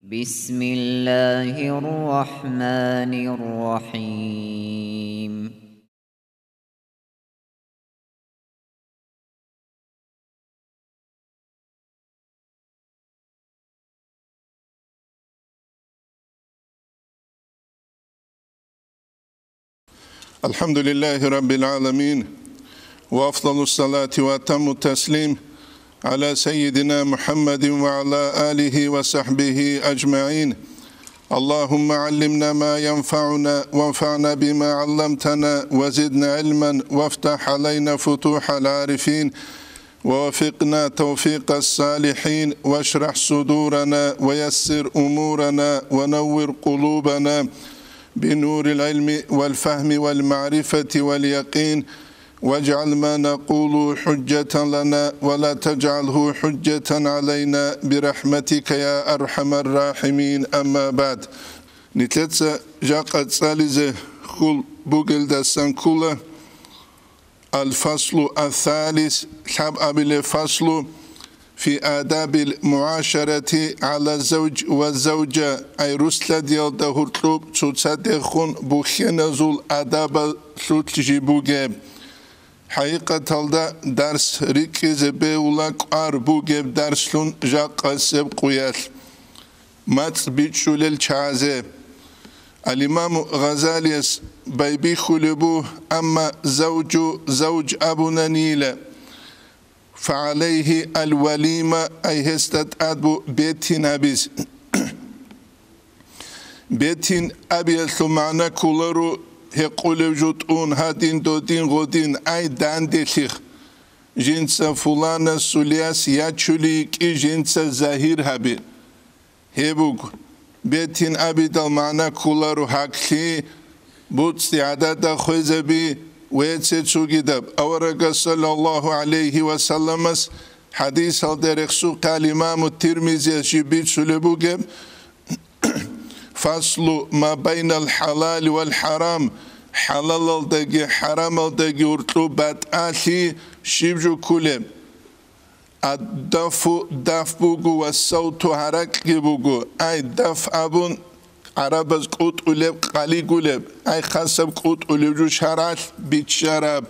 بسم الله الرحمن الرحيم الحمد لله رب العالمين وأفضل الصلاة وأتم التسليم على سيدنا محمد وعلى آله وصحبه أجمعين. اللهم علمنا ما ينفعنا وانفعنا بما علمتنا وزدنا علما وافتح علينا فتوح العارفين ووفقنا توفيق الصالحين واشرح صدورنا ويسر أمورنا ونور قلوبنا بنور العلم والفهم والمعرفة واليقين واجعل ما نقول حجة لنا ولا تجعله حجة علينا برحمتك يا أرحم الراحمين. أما بعد نتلتسا جاقت سالزة خل بوغل دستان كولا الفصل الثالث حب أبل فصل في آداب المعاشرة على الزوج والزوجة أي رسل ديال دهورتلوب تصدقون بخينزول آداب سوتجيبوغي حقيقة الدا درس ركز بيولاك أربوغي درسلون جاق سب قيال مات بيتشول الشعازي الإمام غزالي بيبي خلبوه أما زوج أبونا نيلة فعليه الوليمة أي هستت أدبو بيتين أبيز بيتين أبي ثمانا كولرو هقول جوتون هادين دودين غودين أي دان ديخيخ جنسا فلانا سولياس ياتشولي كي جنسا زهير هبي هبوغ بيتين أبي دل معنا كولرو حقلي بوتسي عدد خوزبي ويتسوغيدب أورغ صلى الله عليه وسلم حديث الدرخسو قال إمام الترمذي جبيت سلبوغب فصل ما بين الحلال والحرام حلال الدقي حرام الدقي ورطوبات آلي شبجو كولب الدف بوغو والصوت حرك بوغو أي دف أبون عربز قوت قلب قلي قلب أي خاصب قوت قلب جو شرال بيت شراب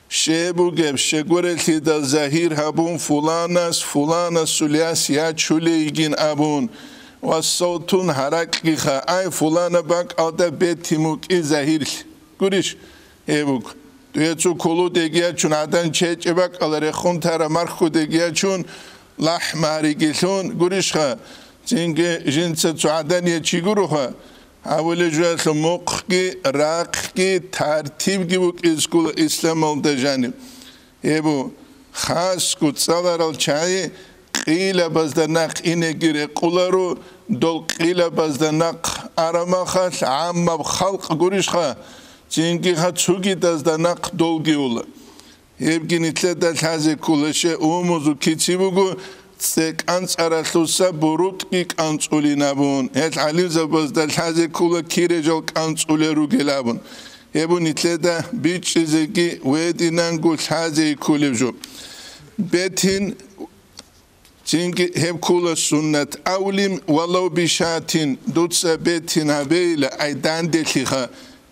شيبو جب شغور الهدا زهير هبون فلانس سلياس يا شولي يجين أبون والصوتون حركي خا أي فلانة باك أدا بيتيموك إي زهير قريش هبوك دويتو كولو ديگيا چون عدن چيچ باك على رخون ترى مرخو ديگيا چون لح ماريگيلون قريش خا چنگه جنس تعدنیه چی گروه اول جوال مقکی راقکی ترتیب گیبوک اسکول اسلام الدجانی یبو خاص کت سالارال چای قیل بازدنق اینه گیره قلارو دل قیل بازدنق آرام خاص عام خلق گوریش خا چنگه خا چوگی دازدنق دل گیوله یبگی نیتله دل هزه کولشه اوموزو کیچی بگو سكانس أرسلوسا بروتكي كانس أولينابون هل عليم زبزدل هذا كله كيرجال كانس أوليروجلابون يبون نتلدا بيتش زكي ودينان قول هذا كله جو بيتين تينك هم كله سنة أوليم ولو بشاتين دوتسا بيتين هبيلا أيدان دخيخا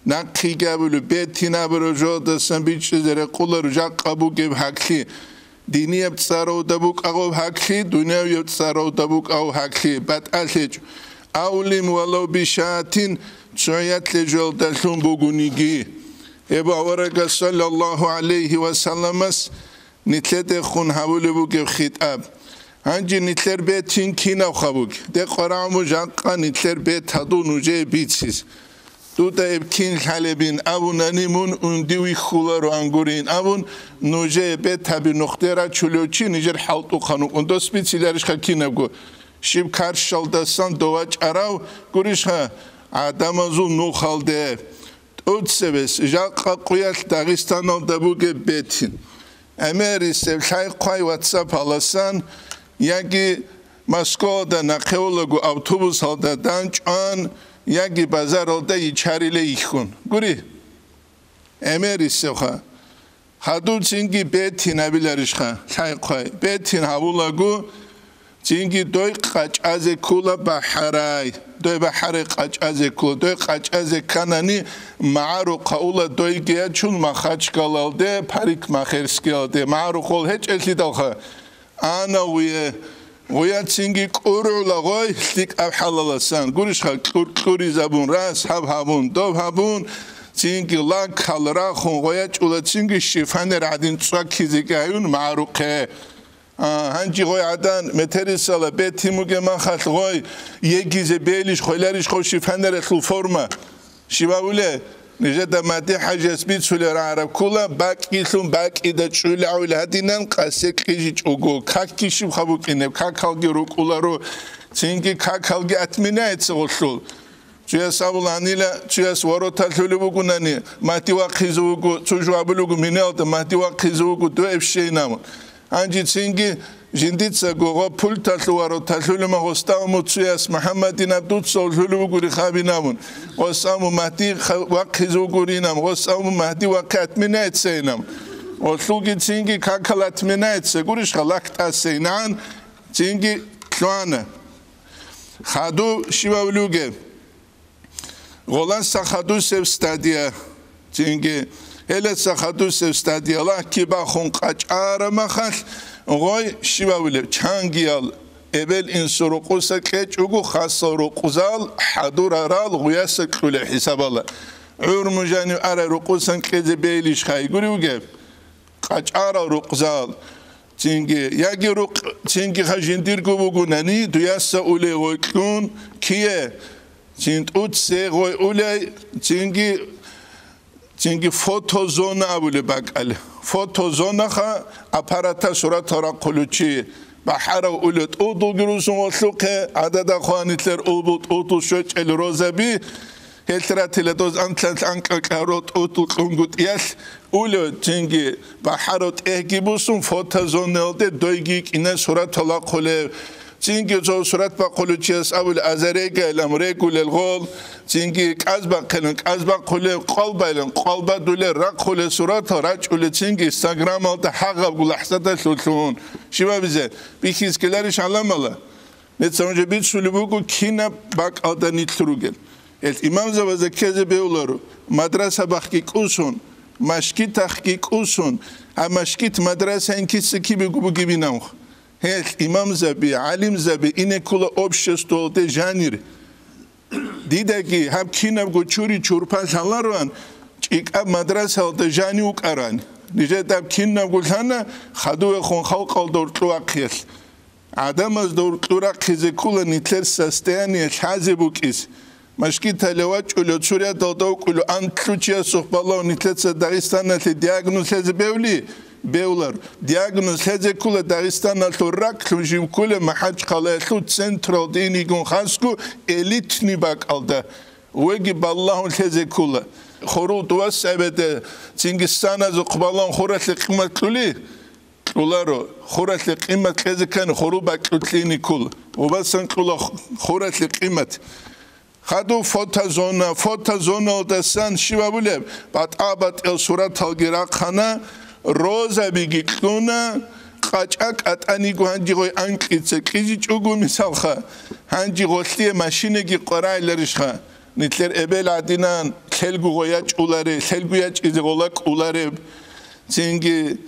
نقي قبل بيتين أبرجو دسان بيتش زرق كله رجع قبو جب حكي دينية بتصارو دبوك أو حكي دنيا يبتصارو دبوك أو حكي بات ألج أولم ولو بشاتين شويات لجول دلتون بوغونيجي إبا ورقة صلى الله عليه وسلم نتلت خون حول بوغ خطاب هنجي نتلر بيتين كينا وخبوك دي قرامو جاقا نتلر بيت هدو نوجه بيتسيس دوتا ابكين حالبين أبون أنيمون انديوي خولارو انگورين أبون نوجه بيت هبي نختيرا چلوچي نجر حلطو خانوك اندو سبيتسيلارش خاكين ابگو شب كارشال دستان دواج اراو گوريش ها آدامازو نو خالده اوت سبس جاقا قويال داغستان دبوگه بيتين اميري سبخاي قوي واتساب هلسان ياگي مسكو دا نقيولوگو اوتوبوس هالده دانج آن یکی بازار olda içeriyle yıkın. Guri. Emeris'e Hadul çünkü betin abiler işe. Say koy. Betin havulagu цинги дой қачазе кула бахарай дой бахаре қачазе кула дой қачазе канани маару қаула дой гея чун махачкалалде парик махерскиалде маару қол хеч элидалха ана уя цинги қурула ғой лик абхалаласан гуришха қури забун рас хабхабун добхабун цинги лак халра хун ғоя чула цинги шифанер адин цуа кизигаюн маару қе هنجي غوي عدن مترسالة بيتي مجمع خال غوي يجيز بيليش خلاريش خوشي فنر الفورما شبابوله نجد مادي حاجة سبيت سولي العرب كلها باك يثون باك إذا تشولي عول هدينان قاسك يجيج أوغو كاكي شب خبوك إنب كاكالجي روك أولارو تينجي كاكالجي أتمنى يتسغلول تياس أولانيلا تياس ورو تلولي بوغناني ماتي واقيزوغو تجوا بلوغو منالت ماتي واقيزوغو دو إفشي نامو анжи цинги жиндица гого пул талуаро талулма гостаму цуяс мухаммадин абдуцол хулугури хабинамун гостаму махди вақизугуринам гостаму махди вақат минатсенам ослуги цинги какалат минатсе гуриш халактасенан цинги тлуана хаду шивавлуге голан сахаду сев стадия цинги Ele sakhadu sev stadiyala kiba khun qacara makhal goy shivawile changial ebel insuru qusa kechugu khasru quzal hadur aral guyas kul hisabala ur mujani ara ruqusan keze belish khayguri uge qacara ruqzal tingi yagi ruq tingi khajindir gubugunani duyasa ule goykun kiye tint utse goy ule tingi چینگی فوتوزونه اولی بقاله فوتوزونه خا اپارات صورت را قلوچی بحر اولت اودو گروسون وسلوقه عدد خوانیتلر اودو شوچ الروزبی هلتراتیل دوز انتلت انکاروت اودو قنگوت یاس اولت چینگی بحرات اهگیبوسون فوتوزونه اولده دویگیک اینه صورت را قله چینگی جو صورت با قلوچیس اول ازرگه الامرگول الغول چینگی کازبا قله قلبا دوله رقل صورت راج اول چینگی اینستاگرام alta حقب لحظات سلطون شیما بیزه بیکیز کلارش علاماله نتسامجه بیت سلوبوگو کینا باک alta نیتلروگل امام زوازه کزه بیولارو مدرسه بخکی کوسون مشکی تحقیق کوسون هم مشکیت مدرسه این کسی کی بگو بگی بینامخ هل امام زبی عالم زبی اینه کلا обществолте жанр دیدگی هم کینم گو چوری چورپاس هلاران چیکاب مدرسه الته جانی وکاران نیجه دب کینم گو ثنا خدوه خون خلق الدور تواقیل آدم از دور تواقیز کلا نیتر سستانی حازی بکیس مشکی تلوات اولو سوریا دادو کلو انتلوچیا سخبالا نیتر داغستان نتی دیاگنوز هز بیولی بیولار دیاگنوز هزه کل داغستان التورک توجیم کل محج قلعه سنترال دینی گون خاصکو الیت نیباک alda وگی بالله هزه کل خورو دو سبته چینگستان از قبالان خورت قیمت کلی کلارو خورت قیمت هزه کن خورو باکلینی کل و بسن کل خورت قیمت خدو فوتازونا دستان شیوابوله بعد آباد الصورت الگیرا خانه روزا بیگی کلونا قاچاک اتانی گو هنجی گوی انکیتse کیجی چوگو مثال خا هنجی گوشتی ماشینگی قرای لرش خا نیتلر ابل عدینان خلگو گویاچ اولاره خلگویاچ ایزی گولک اولاره چینگی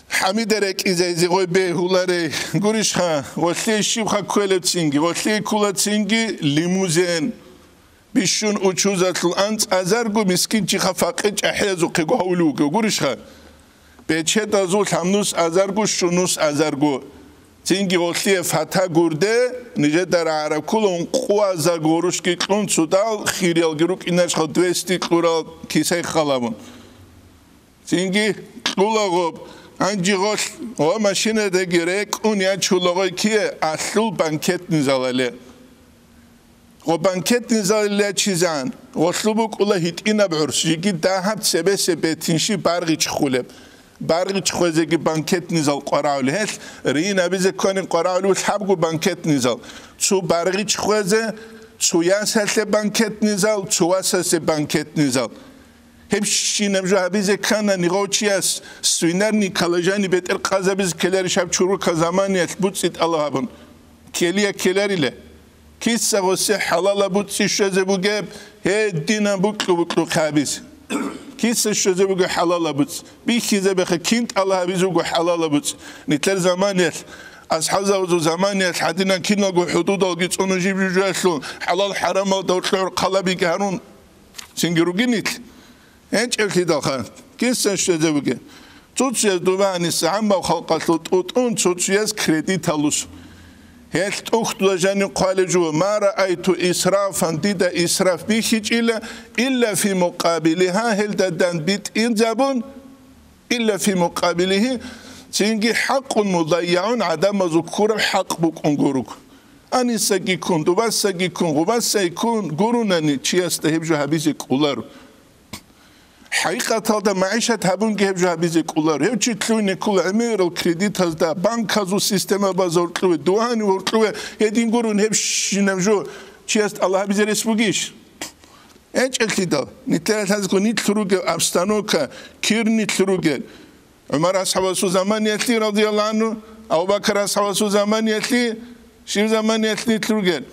حمیدرک ایزی گوی به اولاره گوریش خا گوشتی شیب خا کوله چینگی گوشتی کوله چینگی لیموزین بیشون uçuzatıl ant azargu miskin çixa faqeç ahyazu qego hawlugu gurishxa beche dazul hamnus azargu shunus azargu tingi otli fata gurde nije dar arab kulun qu azargurush ki qun sudal khirial giruk inash 200 qural kisay khalabun tingi qulagob anji gol o mashine de gerek unya chulagoy ki aslul banket nizalale و بانکت نزاله چیزان و سلوک الله هیچ اینا برسی که دهات سبه تنشی برگیچ خولب برگیچ خوزه که بانکت نزال قرآن هست رین ابیز کنیم قرآن و حب کو بانکت نزال چو برگیچ خوزه چو یاس هست بانکت نزال چو واس هست بانکت نزال هبشینم جو هبیز کنه نگاوچیاس سوینر نیکالجانی بهتر قذابیز کلری شب چورو کزمانیت بودید الله هبون کلیه کلریله کیسه واسه حلال بودی شده بوده هدینا بکلو خبیز کیسه شده بوده حلال بود بیخیزه بخه کینت الله هبیز بوده حلال بود نیتر زمانیت از حضور زمانیت حدینا کینا گو حدود آگیت اونو جیب جوشلون حلال حرام دورتلور قلبی گهرون سنگروگی نیت هنچ ارکی داخل کیسه شده بوده توتشیز دوبانی سهم با خلقات اون توتشیز کردیت هلوس هلت أخت جاني قال جو ما رأيت إسرافا ديدا إسراف بيخج إلا في مقابلها هل دان بيت إنزابون إلا في مقابله تنجي حق مضيع عدم ذكور الحق بك أنجروك أني سجيكون دوباس سجيكون غباس سيكون جورونني تشيستهب جو هبيزك أولار حقيقة هذا معيشة هبون جهب جو هبيزك أولار هيو تشتلوني كل عمير الكريديت هذا بانك هذا سيستم بازورتلو دوهاني ورتلو هيدين جورون هبش نمجو تشيست الله هبيزر اسموجيش إيش الكيدا نتلات هذا كوني تروج أبستانوكا كيرني تروج عمر أصحاب زمان يتلي رضي الله عنه أو بكر أصحاب زمان يتلي شير زمان يتلي تروج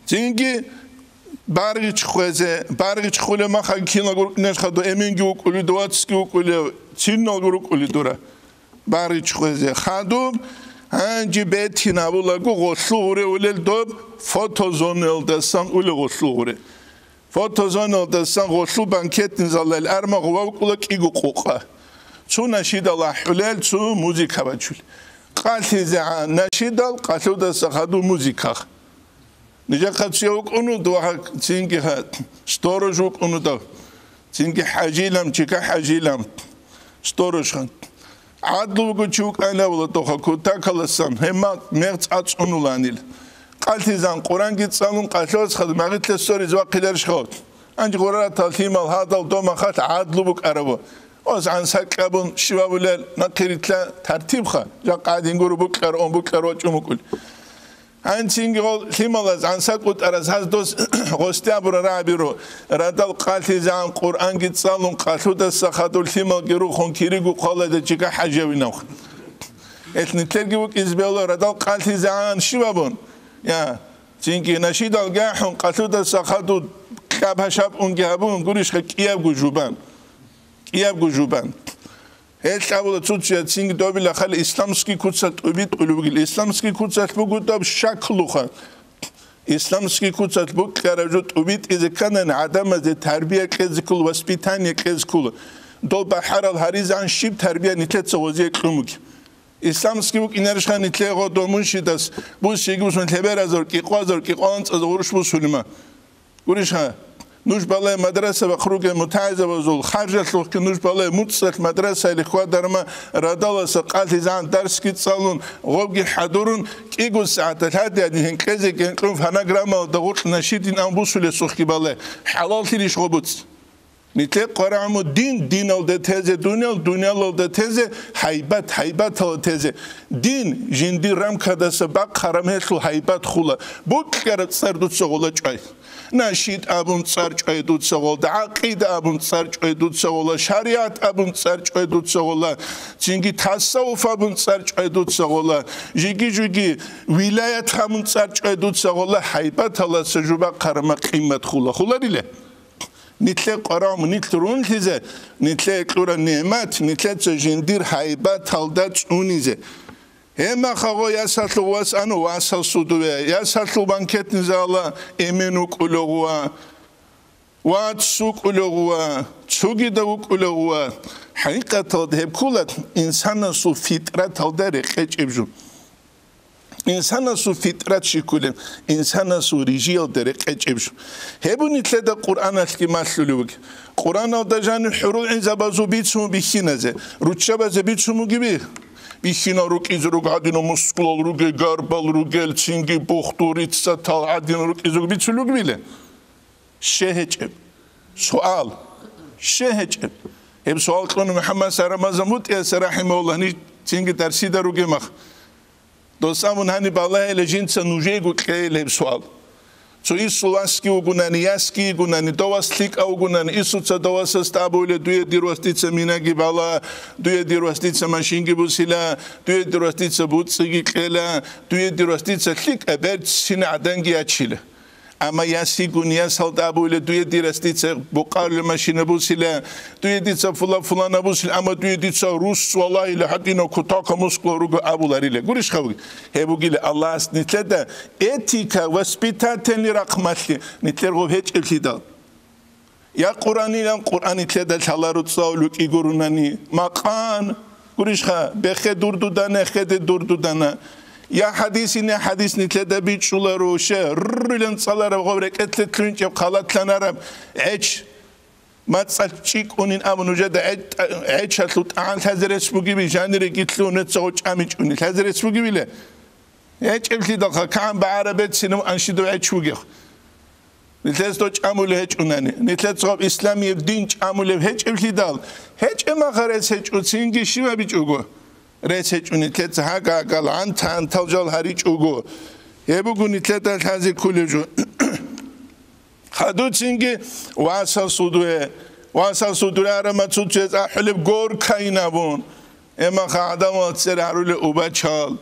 تيجي بارغيش خوزه بارغيش خوله ما خا كينا غور نشخدو امينگي وكولي دواتسكي وكولي تشينا غور وكولي دورا بارغيش خوزه خادوم هانجي بيتينا بولاغو غوسلوره ولل دوب فوتوزونل دسان ولي غوسلوره فوتوزونل دسان غوسلو بانكيت نزال ارما غوكولك ايغو قوقا شو نشيد الله حلال شو موزيكا بچول قالتي زع نشيد قالو دس خدو موزيكا نجا قصيوك انو دوها تينكي هات ستورجوك انو دو تينكي حاجيلم تشيكا حاجيلم ستورج خان عدلو گچوك انا ولا دوها كوتا كلسان هما ميرت اتس انو لانيل قالتي زان قران گيتسالون قالوس خد ماغيت لسوري زوا قيلرش خود انج قرا تالتيم هذا دوما خات عدلو بك اربو اوز عن سكابون شبابول نقريتلا ترتيب خا جا قاعدين غرو بكر اون بكر وچمكل أنتينغول ثيمالاز عن سقط أرزهاز دوس غستابر رابيرو ردال قالتي زان قرآن جت صالون قالوا دس خدول ثيمال جرو خون كيريجو قال ده جيكا حاجة ويناخ إثنتلقي وك إزبيلو ردال قالتي زان شبابون يا تينكي نشيد الجاحون قالوا دس خدول كابها شاب أنجابون قريش كياب جوجوبان كياب جوجوبان هيك أول تشوتشي تينغ دوبلا خال إسلامسكي كوتسات أبيت قلوبيل إسلامسكي كوتسات بقول دوب شكلوخا إسلامسكي كوتسات بقول كراجوت أبيت إذا كان عدم التربية كذكول وسبيتانية كذكول دول بحر الهريز عن شيب تربية نتلت سوازية كلومك إسلامسكي بقول إنرش خان نتلقى غدو منشيدس بوس شيء بوس من تبر أزور كي قازور كي قانص أزورش بوس سلمة قولش ها نوش بالله مدرسة بخروج متعزة وزول خارج لوك نوش بالله متصل مدرسة لخوا درما ردالة سقالتي زان درس كيت صالون غوجي حضورون كيجو ساعات هذه هن كذا كنقوم فانا جرام دغوت نشيدين أنبوس لسوخي بالله حلال تريش غبوت نتلقى قرامو دين الدتهزة دنيا الدتهزة حيبات الدتهزة دين جندي رام كذا سباق خرمهلو حيبات خولا بوك كرت سردوت سغولا جاي نشيد أبون سرج أيدود سغول عقيدة أبون سرج أيدود سغول شريعة أبون سرج أيدود سغول تيجي تصوف أبون سرج أيدود سغول جيجي ولاية أبون سرج أيدود سغول حيبات الله سجوبا قرما قيمة خولا لله نتلقى قرام نتلرون هذا نتلقى قرا نعمات نتلقى جندير حيبات هالدات أونيزه هما خو ياساتلو واسانو واسال سودوه ياساتلو بانكت نزالا امنو كلوغوا واتسو كلوغوا تسوغيدو كلوغوا حقيقة تلدهب كولت إنسان سو فطرة تلدهر قجبجو إنسان سو فطرة شكولم إنسان سو رجيل در قجبجو هبو نتلد قرآن الكمال سلوك قرآن الدجان حرول عزبازو بيتسمو بيخينزه روچبازه بيتسمو جبيه بيخينا روك إزروك عدينو مسكول روك غربال روك الچينجي بوختوريت ساتال عدينو روك إزروك بيتسلوك بيله شهجب سؤال شهجب هب سؤال قانون محمد سرمازا موت يا رحمه الله ني چينجي درسي دروك مخ دوستامون هني بالله إلى جنس نوجيغو كيل هب سؤال Цо исуласки угунани, яски угунани, доваслика угунани, исуца доваса стабуле, дуе диростица минаги бала, дуе диростица машинги бусила, дуе диростица буциги кела, дуе диростица лик аберт сина аданги ачила. Ама яси гуния салдабуле, дуе диростица букарле машина бусила, дуе дица фулана бусила, ама дуе дица рус валлахи лахатино кутака мусклоруга абулариле. Гуриш хавги. Хебугиле Аллах нитледа этика воспитательный рахматли нитлерго хечелхидал. Я Куранилан Куран нитледа шаларут саулук игурунани макан гуришха бехе дурдудана хеде дурдудана. Я хадисине хадис нитледа бичулару ше ррилен салара гаврекетле тлинчеп халатланарам эч ماتسالچيك ونين أمنوجد عيش هتلوت عن هذا السبوعي بجانر قتلون تزوج أميجون هذا السبوعي بله عيش اللي دخل كان بعربية سينما أنشدوا عيش وجه نتلاقي توج أموله عيش وناني نتلاقي صاب إسلامي الدين أموله عيش اللي دال عيش ما خرج عيش وتسينجي شو بيجوجو رئيس عيش ونتلاقي هاكا قال عن تلجال هريج وجو يبغوا نتلاقي هذا كله جو خدوتشينجي واسا سودوه أرماتو جز أحلب غور كاينابون إما خادم واتسر عرول أوباتشال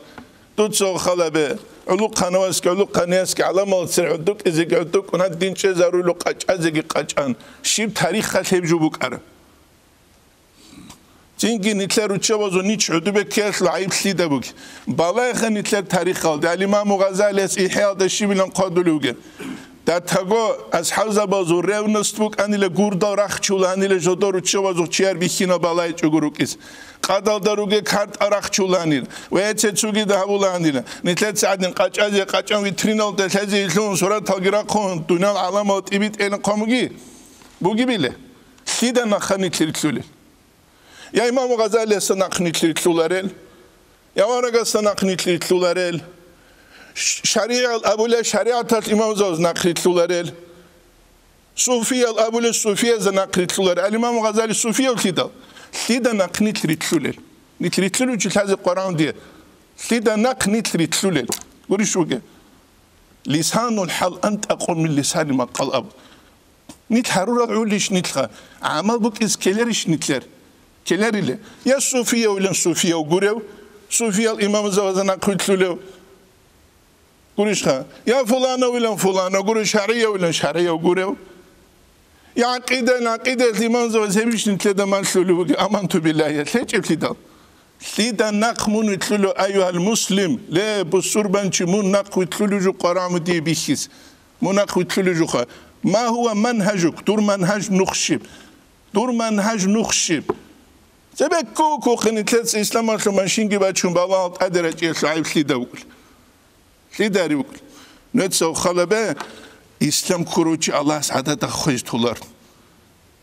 دوتسو خلبه علو قنواسك علو قنياسك على ما واتسر عدوك إزيك عدوك ونها دين چز عرولو قاچ ازيكي قاچان شيب تاريخ خليب جوبوك أرم چينجي نتلر وچوازو نيچ عدوبه كيس لعيب سليده بوك بالايخ نتلر تاريخ خالد الإمام غزالي إحياء دا شيبلان قادلوگه داتگو از حوزه بازو رونست بوک انیل گوردا رخچول انیل جدارو چه بازو چیار بیخینا بالای چگروکیس قدال داروگه کارت رخچول انیل و ایچه چوگی دهول انیل نتلت سعدین قاچازی قاچان ویترینال دلتزی ایلون سورا تاگیرا کن دونال علامات ایبیت این قامگی بوگی بیله سیده نخانی تلتلولی یا امام غزالی سنخنی تلتلولارل یا وارگا سنخنی تلتلولارل شريعة أبوله شريعة الإمام زوز نقلت لولارل صوفية أبوله صوفية زنقلت لولارل الإمام غزالي صوفية وكذا سيدا نقنيت لولارل نتلت لولارل جل هذا القرآن دي سيدا نقنيت لولارل قولي شو كه لسان الحال أنت أقول من لسان ما قال أب نتحرر عوليش نتلقى عمل بك إز كلاريش نتلر كلاري يا صوفية ولا صوفية وقريو صوفية الإمام زوز نقلت لولارل قريشها يا فلانة ولا فلانة قري شرعية ولا شرعية وقريو يا عقيدة الإمام زوج هبيش نتلدا ما نتلو آمنت بالله يتلج ابتداء سيدا نقمون يتلو أيها المسلم لا بصور بنشي مون نق يتلو جو قرام دي بيخيس مون نق يتلو جو ما هو منهجك دور منهج نخشب سبك كوكو خنتلت إسلام أصلا ماشينجي باتشون بالله أدرج يسعيب سيدا وقل lideri bugün. Netse o xalabe İslam kurucu Allah saadet xoş tular.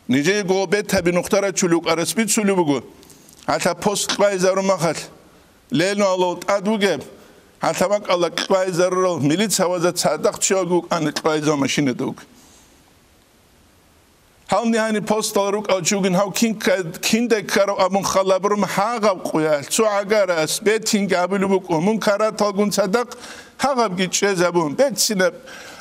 Nice gobe tabi noktara çuluk arasbit sulu bugün. Hatta post bayzarı mahal. Leyno alot aduge. Hatta bak Allah bayzarı ol. Milit havazat sadak çoguk anık bayzar maşine dog. Hav nihani postalaruk açugin hav kinde karo amun xalabrum hagab qoyal. Su agaras betin gabulu buk omun kara talgun sadak hagab gitçe zabun. Betsine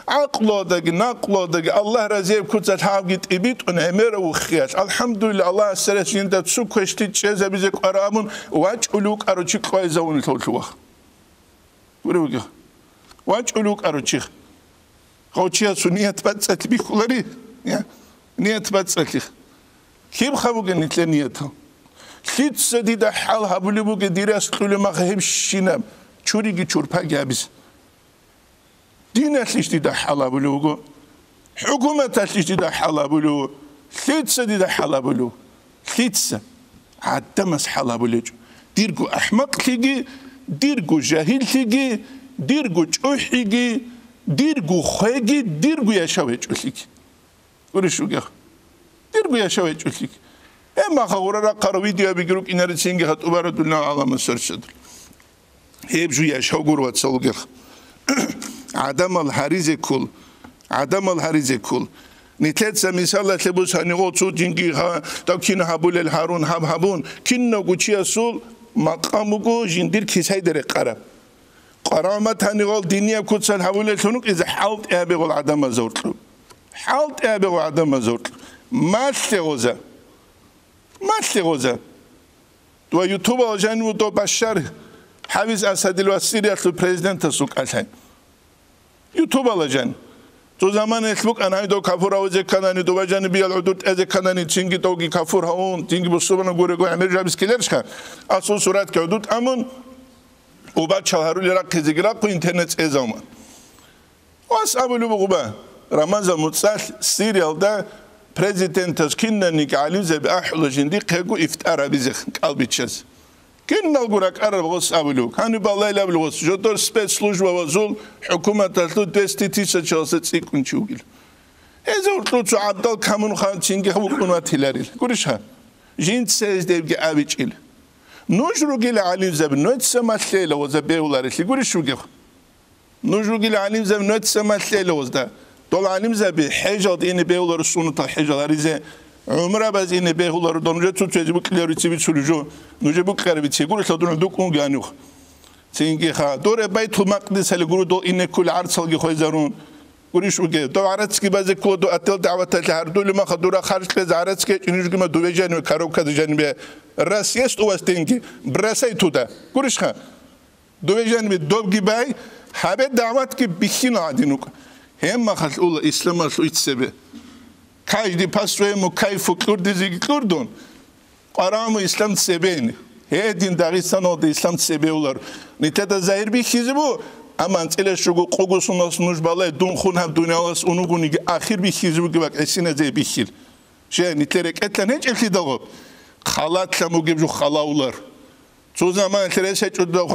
aqlodagi naqlodagi Allah razıyeb kutsat hav git ibit un emere u khiyas. Alhamdulillah Allah seresinde su koşti çeze bize qaramun vaç uluk aruçik qoyzavun toltuwa. Vuruga. Vaç uluk aruçik. Qoçia suniyat batsat bi khulari. Ya. نيت بتسكخ كيف خابوك نتلا نيتها خيت سديد حال هبولي بوك ديراس كل ما خيب شينام چوري كي چورپا جابس دين أسليش ديدا حال هبولي بوك حكومة أسليش ديدا حال هبولي خيت سديد حال هبولي خيت س عدمس حال هبولي ديركو أحمق تيجي ديركو جاهل تيجي ديركو چوحيجي ديركو خيجي ديركو يشاوي چوحيجي ورشوجه دير بيا شوي تشوفيك إما خورا قرا فيديو بيجروك إن رتشينجه هت أبارد الله على مسرشد هيب جويا شوجور واتسالوجه عدم الحريزة كل نتلت سميسالة تبوس هنيغوت سو جينجي ها تاكين هابول الهارون هابون كين نوجوشيا سول مقاموجو جندير كيساي دري قرب قرامة هنقول دنيا كتسل حوله ثنوك إذا حالت أبيغ العدم زورتلو حالت أبيغ العدم زورتلو ما استغوزة تو يوتيوب أجن ودو بشر حافظ أسد الوسيري أصل بريزيدنت سوق أسان يوتيوب أجن تو زمان اسمك أنا هيدو كافور أوزي كناني دو بجاني بيال عدود أزي كناني تينجي توجي كافور هون تينجي بسوبنا غوري عمر جابس كيلرش كان أصل صورات كعدود أمون وبعد شهروا لي راك زيجرا كو إنترنت إزاما وأسألوا بقبا رمضان متصل سيريال ده بريزيدنت كناني كعلم زب أحلى جندي كهجو إفتارا بيزخ قلبي تشز كنا نقولك أرب غص أبلو كانوا بالله لا بلغص جدور سبيس سلوجوا وزول حكومة تلو دستي تشالست يكون شوقل إذا قلت عبد الله كمون خان تينجي هو كونوا تلاريل قرشها جين تسيز ديبجي أبيجيل نوجرو جيل عليم زب نوت سما الليلة وزبيه ولاريش قرشوا جيخ نوجرو جيل عليم زب نوت سما الليلة وزدا طول عليم زب حاجة إني بيولار السنة حاجة لاريزه عمره باز اینه به هولارو دانوجه تو چه جبو کلیاریتی بیچولوجو نوجه بو کاربیتی گوره سادون دو کون گانیخ سینگی خا دوره بیت المقدس هلی گورو دو اینه کل عرض سالگی خوی زارون گوریش وگه دو عرض کی باز کل دو اتل دعوت هر دو لما خدورا خارج کز عرض کی اینجوری که ما دو جانو کارو کد جانبه راسیست او استینگی برسای تو ده گوریش خا دو جانبه دوب گیبای حبه دعوت کی بیشین عادینو هم ما خال اول اسلام رو ایتسبه کاجدی پاسوی مکایف کرد زیگ کردون قرآن اسلام سبین هدین داغستان او اسلام سبیولار نیت ظاهر بی چیزی بو اما انتله شو قوگوسون از نوش بالای دون خون هم دنیا از اونو گونی که آخر بی چیزی بو که وقت اسینه زی بیشتر شه نیترک اتلن هیچ اخلی داغب خالات شمو گیبجو خالاولار تو زمان انتله شد دو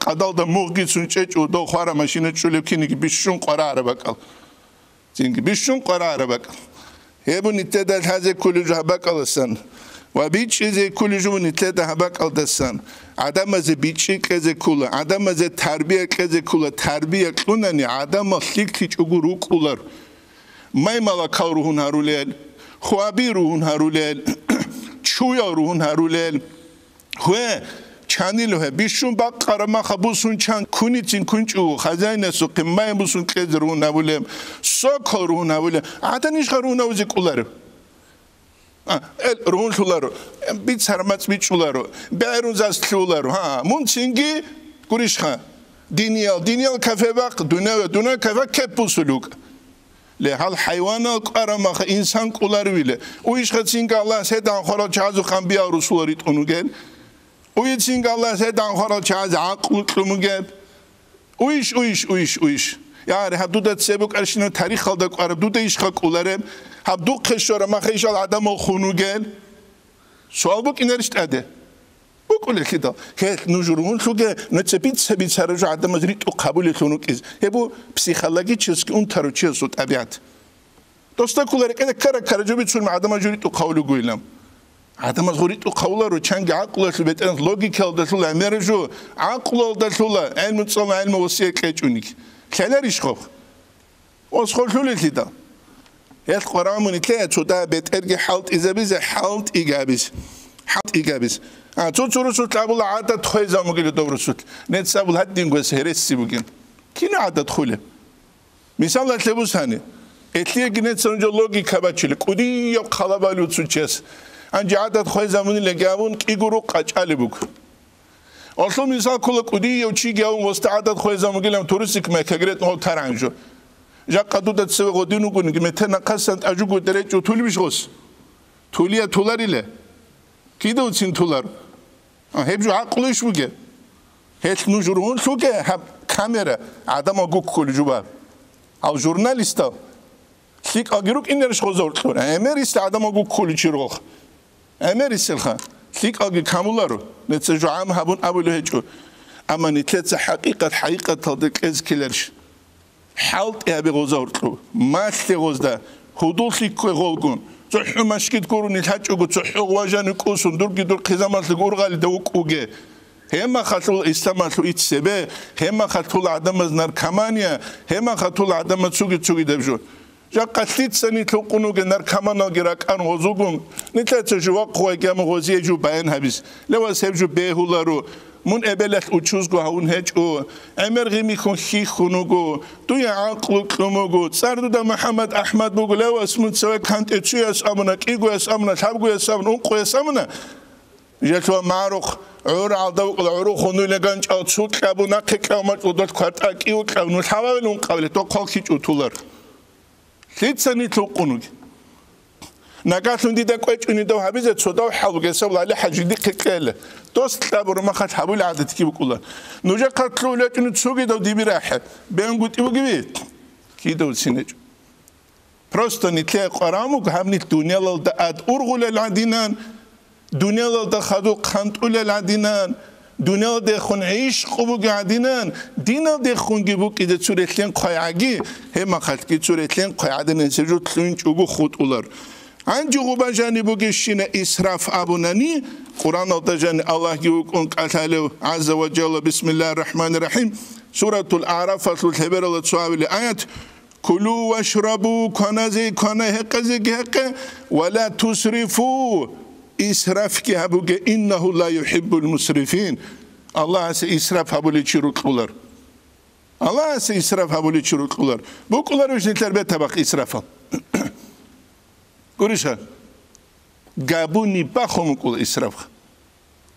قدال دا موقعی سونچه چو دو خواره ماشینه چوله کنی که بیشون قراره بکال زینگی بیشون قراره بکال هبو نتدل هذا كل جهبك على وبيتش زي كل جو نتدل هبك على السن عدم از بیچی کز کول عدم از تربیه کز کول تربیه کننی عدم خیلی چگورو کولر مای مالا کاروهن هرولل خوابی روهن هرولل چویا روهن هرولل هو چانیلو ه بیشون با قرما خبوسون چان کنیتین کنچو خزاینه سو قمای بوسون کز رو نبولم سو کارو نبولم عدنیش کارو نوزی کولر روهن شولارو بیت سرمت بیت شولارو بیرون زاست شولارو ها منچینگی گوریش خان دینیال کافه وقت دنیا کافه کپو سلوک لحال حیوان قرما انسان کولر ویله اویش خدینگ الله سیدان خورا چازو خان بیا رسولیت اونو گل ويتشين الله سيدان خرج هذا عقل كلمجاب ويش يعني هبدو تسبق أرشينا تاريخ خالدك وعرب دو إيش خاك أولارم هبدو خشورة ما خيش على عدم الخنوجال سؤال بك إنرشت أده بقول كده كيف نجورون شوكه نتسبيت سرجع عدم زريت وقبول الخنوج إز هبو بسيخلاقي تشيس كون ترو تشيس وتأبيات دوستا كولارك إذا كرا جو بتشون مع عدم زريت وقولوا قويلم عدم زريت وقولارو چنگ عقل البيت أنت لوجيكال دشولا أمريجو عقل دشولا علم تصل علم وسيء كيجونيك كلاريش خوف واسخول شو كده يات قرآن من كلا تدا بيت أرجع حالت إذا بيز حالت إيجابيس تشورو تلعبوا العادة تخيزا ممكن يدورسوت نتسابوا هادين قوس هرسي بقين كنا عادة تخوله مثال لا تلبس هني اتليه جنت سنجو لوجيكا بتشيل كودي يو خلابالو تشيس أنجي عادة خيزا من اللي جابون كيجورو قاچالي بوك أصلا مثال كل كودي يو شيء جاون واستعادة خيزا مقولهم تورسيك ما كجرت نهو ترانجو جا قدوده تسوي قدينو كوني كمتنا قصند أجوكو دريجو تولي بيشغوس توليه تولاريله كيدو تين تولار هبجو عقلش بوجه هيك نجورون شو كه هب كاميرا عدم أجوك كل جواب أو جورناليستا سيك أجروك إنرش خزورت لون أمريست عدم أجوك كل شيء أمريست الخان سيك أجي كامولارو نتسجع عام هبون أول هجو أما نتلت حقيقة تلدك إز كلرش حالت أبي غزورت لو ما استغزده هدول سيك غولكون تحو مشكيت كوروني الحاجة تحو واجاني كوسون دور قزامات الغورغال دوك اوجه هما خاطر استعمال إتسبه هما خاطر عدم نركمانيا هما خاطر عدم تسوقي دبجون جا قتلت سنة تلقونو نركمانا جراك أن غزوجون نتلت جوا قوي جام غزية جو بين هبيس لو سبجو بيهولارو مون ابلت اوچوزگو هون هج او امرغي میکن خیخونوگو دوی عقل کلموگو سردو دا محمد احمد بگو لو اسمون سوی کانت اتشوی اسامنا کیگو اسامنا شبگو اسامنا اونقو اسامنا جلتوا معروخ عور عضو العروخ خنو لگانج اتشوت کابو نقی کامت ودات کارت اکیو کابو نتحاول اون قبله تو قاکیچ اوتولر لیتسانی تلقونوگی نقاشون دیده کوچ اونی دو حبیزت صدا و حلقه سوال علی حجیدی ککله دوست تابور ما خد حبول عادت کی بکولا نوجا قتلو لاتونو تسوقي دو دیبی راحت بهم قلت ایو گوید کی دو سینج پروستو نیتلی قرامو که هم نیت دنیا لال دا اد ارغول العدینان دنیا لال دا خدو قنط اول العدینان دنیا لال دا خون عیش خوبو گعدینان دینا دا خون گیبو که دا سورتلین قایعگی هم خد که سورتلین قایعدن سجو تلونج اوگو خود اولار انجو بجاني بوجشين إسراف أبوناني قرآن التجاني الله يقول قتاله عز وجل بسم الله الرحمن الرحيم سورة الأعراف فصل الحبر الله تسوى الآيات كلوا واشربوا كنزي كنهقزي هق ولا تسرفوا إسراف كهبوج إنه لا يحب المسرفين الله إسراف هبولي شروط الله إسراف هبولي شروط بوكولر وش نتلبي تبق إسرافه گوریشان گابونی باخوم کول اسراف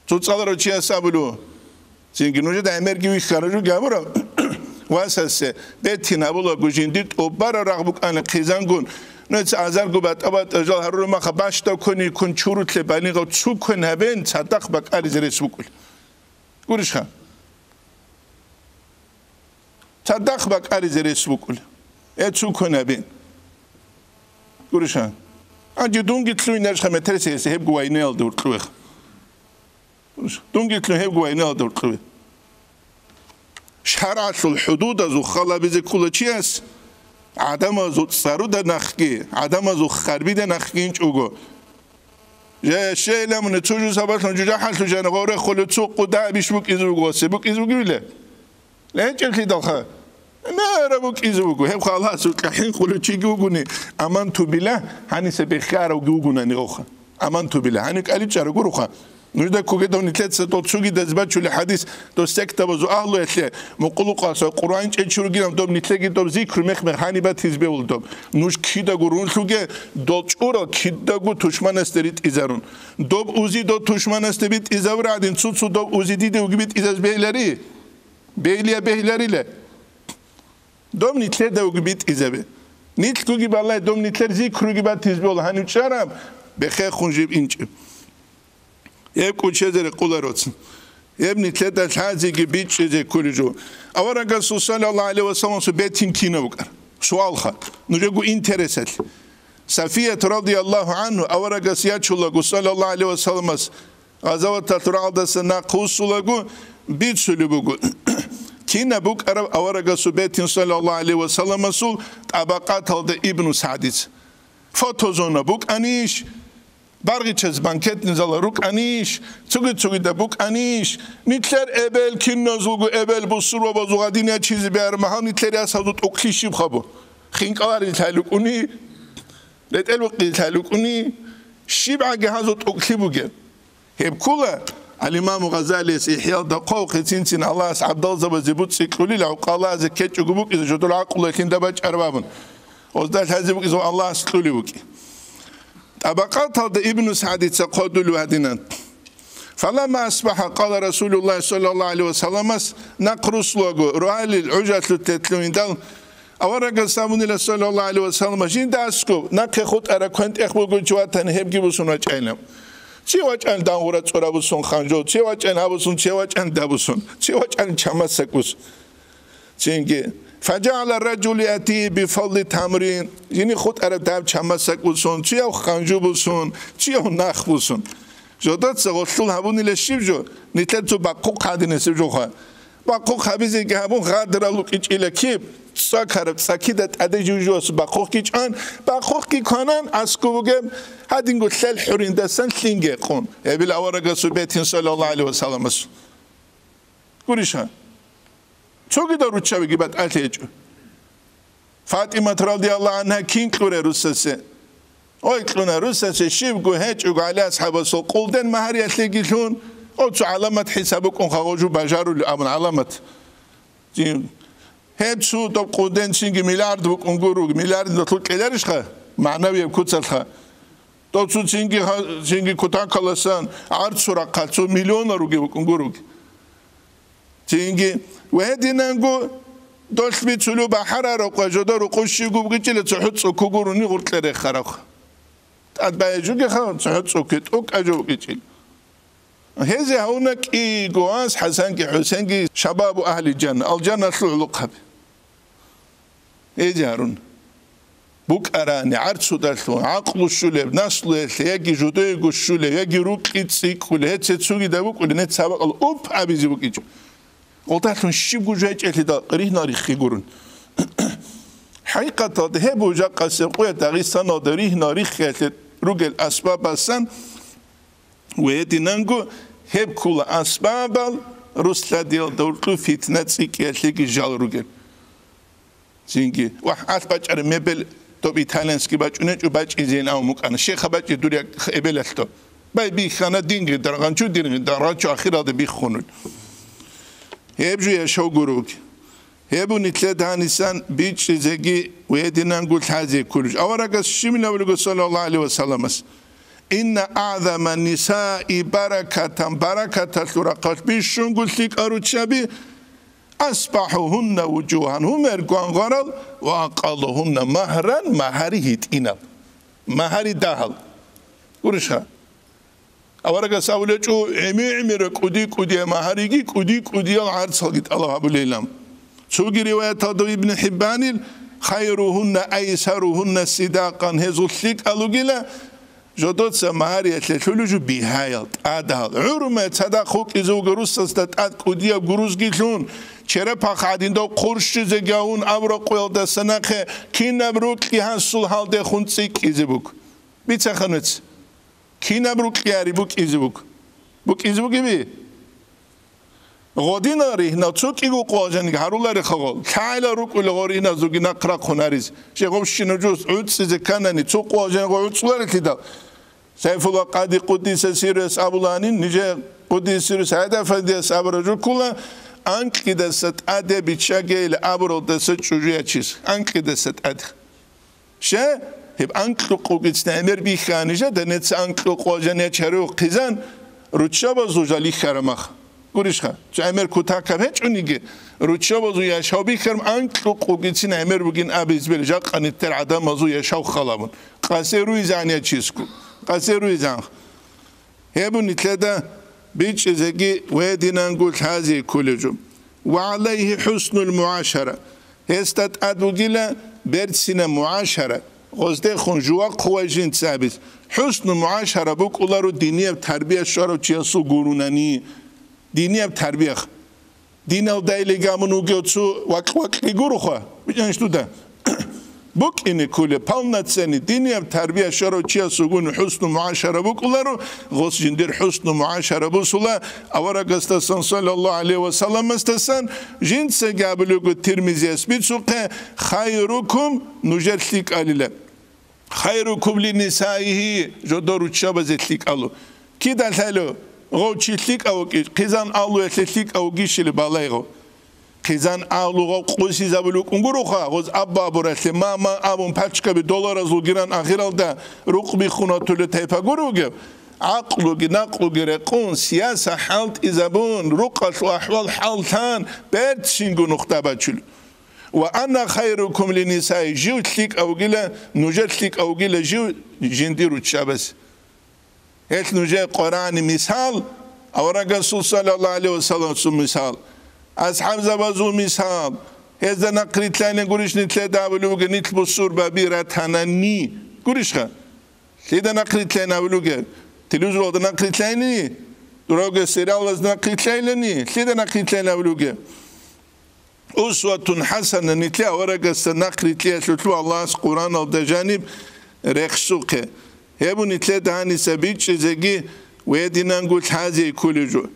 تو صالر چی اسابلو چینگی نوجه دا امرگی وی خارجو گابورا واسه بهتی نبولا گوجیندید او برا رغبک آن خیزانگون نوچ آزار گو بات آباد اجال هر رو ما خباش تا کنی کن چوروت لبانی گو چو کن هبین صدق بک آریز رس بکول گوریشان صدق بک آریز رس بکول چو کن هبین گوریشان أنجي دونجي تلوي نرجع مترسي هيب جواينال دور تلوي دونجي تلوي هيب جواينال دور تلوي شرع الحدود أزو خلا بيز كل شيء عدم أزو سرود نخكي عدم أزو خربي ده نخكين شوجو يا شيء لما نتوجه سبات نجوجا حال تجانا غورة خلو تسوق قدا بيشبك إزوجو سبك إزوجو لا لا تجلي دخل ما ربك إزوجو هم خلاص الحين خلو شيء جوجوني أمنت بالله هني سبخار وجوجونا نروخا أمنت بالله هني قالي شارو روخا نجدا كوجي دوني ثلاث ستات شو جدا زبط شو الحديث تو سكت بزو أهله يتله مقولو قاسا القرآن شو جينا دوم نتلاقي دوم ذكر مخ هني بتهز بيول دوم نوش كيدا قرون شو جه دوت أورا كيدا قو تشمان استريت إزارون دوم أوزي دو تشمان استبيت إزار عادين سو دوم أوزي دي وجبت إزاز بيلاري بيلاري لا دوم نتلاقي دو وجبت إزابه نتلاقي بالله دوم نتلاقي ذكر وجبت هز بيول هني شرم بخير خنجيب إنش يبقى شجرة قلروتن يبني ثلاثة هذه جبيت شجرة كلجو أولا قصو صلى الله عليه وسلم سبيتين كينا وقر سؤال خا نجيبو إنترسل صفية رضي الله عنه أولا قصيات شو صلى الله عليه وسلم غزوة ترعد سنة قوسو بيت سلبو كينا بوك أرب أولا قصو بيتين صلى الله عليه وسلم سول طبقات هذا ابن سعديس فوتوزونا بوك أنيش برغيتشز بانكت نزال روك أنيش تسوي ده بوك أنيش نتلر إبل كين نزوجو إبل بصور وبزوغادين چیزی بیار مها نتلر أسادوت أكليشيب خبو خینک آوری تلوکنی لتلو قیل تلوکنی شیب عگه هزوت أكليبوجه هب كله الإمام غزالي إحياء دقوق تنسين الله عبد الله زبزبوت سيكولي لعقالله إذا كتش جبوك إذا جدول عقل لكن دبج أربابن وزدال هزبوك إذا الله سكولي بوكي طبقات هذا ابن سعد تقود الوهدنا فلما أصبح قال رسول الله صلى الله عليه وسلم نقرص لغو رؤال العجة التتلوين دل أورق السامون صلى الله عليه وسلم جين داسكو نقي خود أراكوانت إخبو جواتان هبجي بسون وجعلم چی وجعل دانورت سورا بسون خانجو چی وجعل هبسون چی وجعل دبسون چی وجعل چمسک بس چینگی فجعل الرجل يأتي بفضل تمرين يعني خود عرب داب چمسک بسون چی او خانجو بسون چی او نخ بسون جدات سغطل هبونی لشیب جو نیتلت تو باقوق هادی نسیب جو خواه باقوق هبیزی که هبون غادر لوک ایچ ایلکیب ساکرب ساکیدت عده جوجوس باقوق ایچ آن باقوق کی کنن از کو بگم هادینگو تل حرین دستن لینگه خون بیل اورگا سوبیتین صلی الله علیه و سلم گوریشان چوکی دارو چه بگی بعد اتیجو فاطمه رضی الله عنها کین کلوره روسسه اوی کلونه روسسه شیب گو هچ گو علی اصحاب سو قلدن مهریت لگیلون أوتش علامة حسابكم خواجو بجارو لأمن علامة جيم هاد شو طب قودين شينجي مليارد بكم جورو مليارد نطلق كلارش خا معنوي بكتسل خا طب شو شينجي كتان كلاسان عرض سرقات شو مليون روجي بكم جورو شينجي وهدي نانجو دوش بيتشلو بحرارة وقجدار وقشي بقيتي تحط سكوجوروني غرت لري خرخ أتبايجوك خا تحط سكت أوك أجو بقيتي هذا هونك إيجواز حسنك حسنك شباب أهل الجنة الجنة تعلقها إيجارون بوك أراني عرض سودالتون عقل الشلب نسل يجي جدوي الشلب يجي روك يتسيك ولا هتسوي دابوك ولا نتسابق الأوب أبيزي بوك يجو قلتلون شيبو جايج اللي دا قريه ناري خيجورون حقيقة هبو جا قسم قوية تغيثان ودريه ناري خيالت روغل أسباب السن ويدي نانجو هب كل أسباب رسل ديال دورتو فتنة سيكياتليك جال روغل زينجي واحد باج مبل توب إيطاليانسكي باج ونجو باج إزين أو مك أنا شيخ باج دوريا إبلتو باي بيخانا دينغ درغان شو دينغ درغان شو آخر هذا بيخونون هبجو يشو جروك هبو نتلد هانيسان بيتش زجي ويدنا نقول هذه كلش أورق الشمل ولقول صلى الله عليه وسلم إن أعظم النساء بركة الورقات بيشون قلت لك أروتشابي أصبحهن وجوها هم يرقون غرل وأقلهن مهرا مهري هتئنا مهري داهل ورشها أورجع سأولجو عمير كودي مهاريجي كودي العرض صليت الله أبو ليلام شو رواية تضوي ابن حبان خيرهن أيسرهن صداقا هزلك ألوجلا جدود سمهاري تلولجو بهايل أدهال عرمة صداقك إذا جروس استات كودي جروس جيلون چرا پخادین دو قرش زگاون أبرق قيل دستناخه کی نبروک کی هنسول حال ده خونسیک ایزبوک بیت خنوت کی نبروک یاری بوک ایزبوک بی غادين أريه ناتوك إيجو قواجن هارولار خال كايلا روك ولا غاري نازوجي نقرأ خناريز شيء شنوجوس عود سيزكانني توك قواجن عود سوار كده سيف الله قادي قديس سيرس أبولاني نجى قديس سيرس هذا فديس أبرجو كله أنك كده ست أدي بتشجع لأبرو دست شجيع چیز أنك كده ست أد شيء هب أنك لقوقت نمر بيخانيجا دنيت أنك لقواجن يشرو قزان روتشابا زوجالي خرمخ گوریش چه امر کوتاه که چونیگه روچه بازو یشاو بیکرم انکلو قوگیتین امر بگین ابیز بلجا قنیتر عدم بازو یشاو خلابون قصه روی زنیه چیز کو قصه روی زن هبون نتلده بیچ ازگی ویدینان گلت هزی کلجو وعليه حسن المعاشره هستت ادوگیله برسینه معاشره غزده خون جوا قواجین ثابت حسن المعاشره بک اولارو دینی تربیه شارو چیاسو گورونانی دينية بتربية دينه ودايلي جامونو جوتشو وق يجورو خوا بيجانش تودا بوك إني كله بالنات سني دينية بتربية شرو تشيا سجون حسن معاشرة بوك ولارو غص جندير حسن معاشرة بوسلا أورا قصة صلى الله عليه وسلم مستسان جنس قابلو قد ترمزي اسميت سوق خيركم نجرتلك عليلا خيركم لنسائه جدارو تشابه زتلك علو كده الحلو غوتشيتليك أو كيزان أولو يتليك أو جيشلي بالايغو كيزان أولو غو قوسي زابلوك انغروخا غوز أبا براتلي ماما أبون باتشكا بدولار أزو جيران آخرال دا روق بيخونا تولو تايفا غروغيب عقلو نقلو رقون سياسة حالت إزابون روقات وأحوال حالتان بيرتشينغو نقطة باتشلو وأنا خيركم لنساء جيو تليك أو جيلا نجر تليك أو جيلا جيو جنديرو تشابس هيك نجى قرآن مثال أو رسول صلى الله عليه وسلم مثال أصحاب زبازو مثال هذا نقريت لنا قريش نتلا دابلوج نتلو السور بابيرة هناني قريشها هذا نقريت لنا بلوجه تلوز ولا نقريت لنا دراجة سيرال نقريت لنا هذا نقريت لنا بلوجه أسوة حسنة نتلا ورقة نقريت لنا تلو الله القرآن الدجانب رخصوكه هبو نتلد هاني سبيتش زجي ويدينا نقول هذه كل جو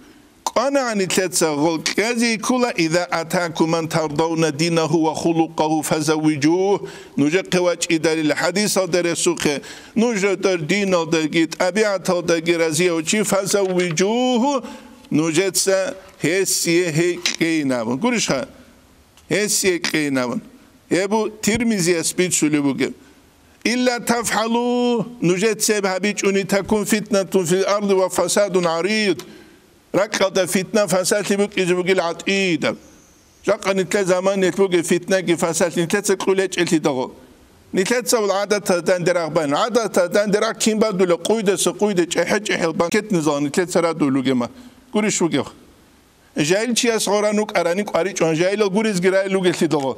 أنا نتلد سغول هذه كلها إذا أتاكم من ترضون دينه وخلقه فزوجوه نجد قواج إدار الحديث درسوخه نجد دين درجيت أبيعت درجي رزيه وشي فزوجوه نوجتسا هسيه هيكينابون قرشها هسيه كينابون يبو ترمزي اسبيت سلوبوجب إلا تفعلوا نوجتسا بهابيتشوني تكون فتنة في الأرض وفساد عريض ركض فتنة فساد لبوك إجبوك العطيدة جاقا نتلا زمان نتبوك فتنة كي فساد نتلا قوليج التدغو نتلا والعادة تدندراغ بان عادة تدندراغ كين بادو لقويدة سقويدة جحج احل بانكت نظام نتلا سرادو لوغما قوليش وغيخ جايل چي اسغورانوك ارانيك اريچ وان جايل غوريز غراي لوغ التدغو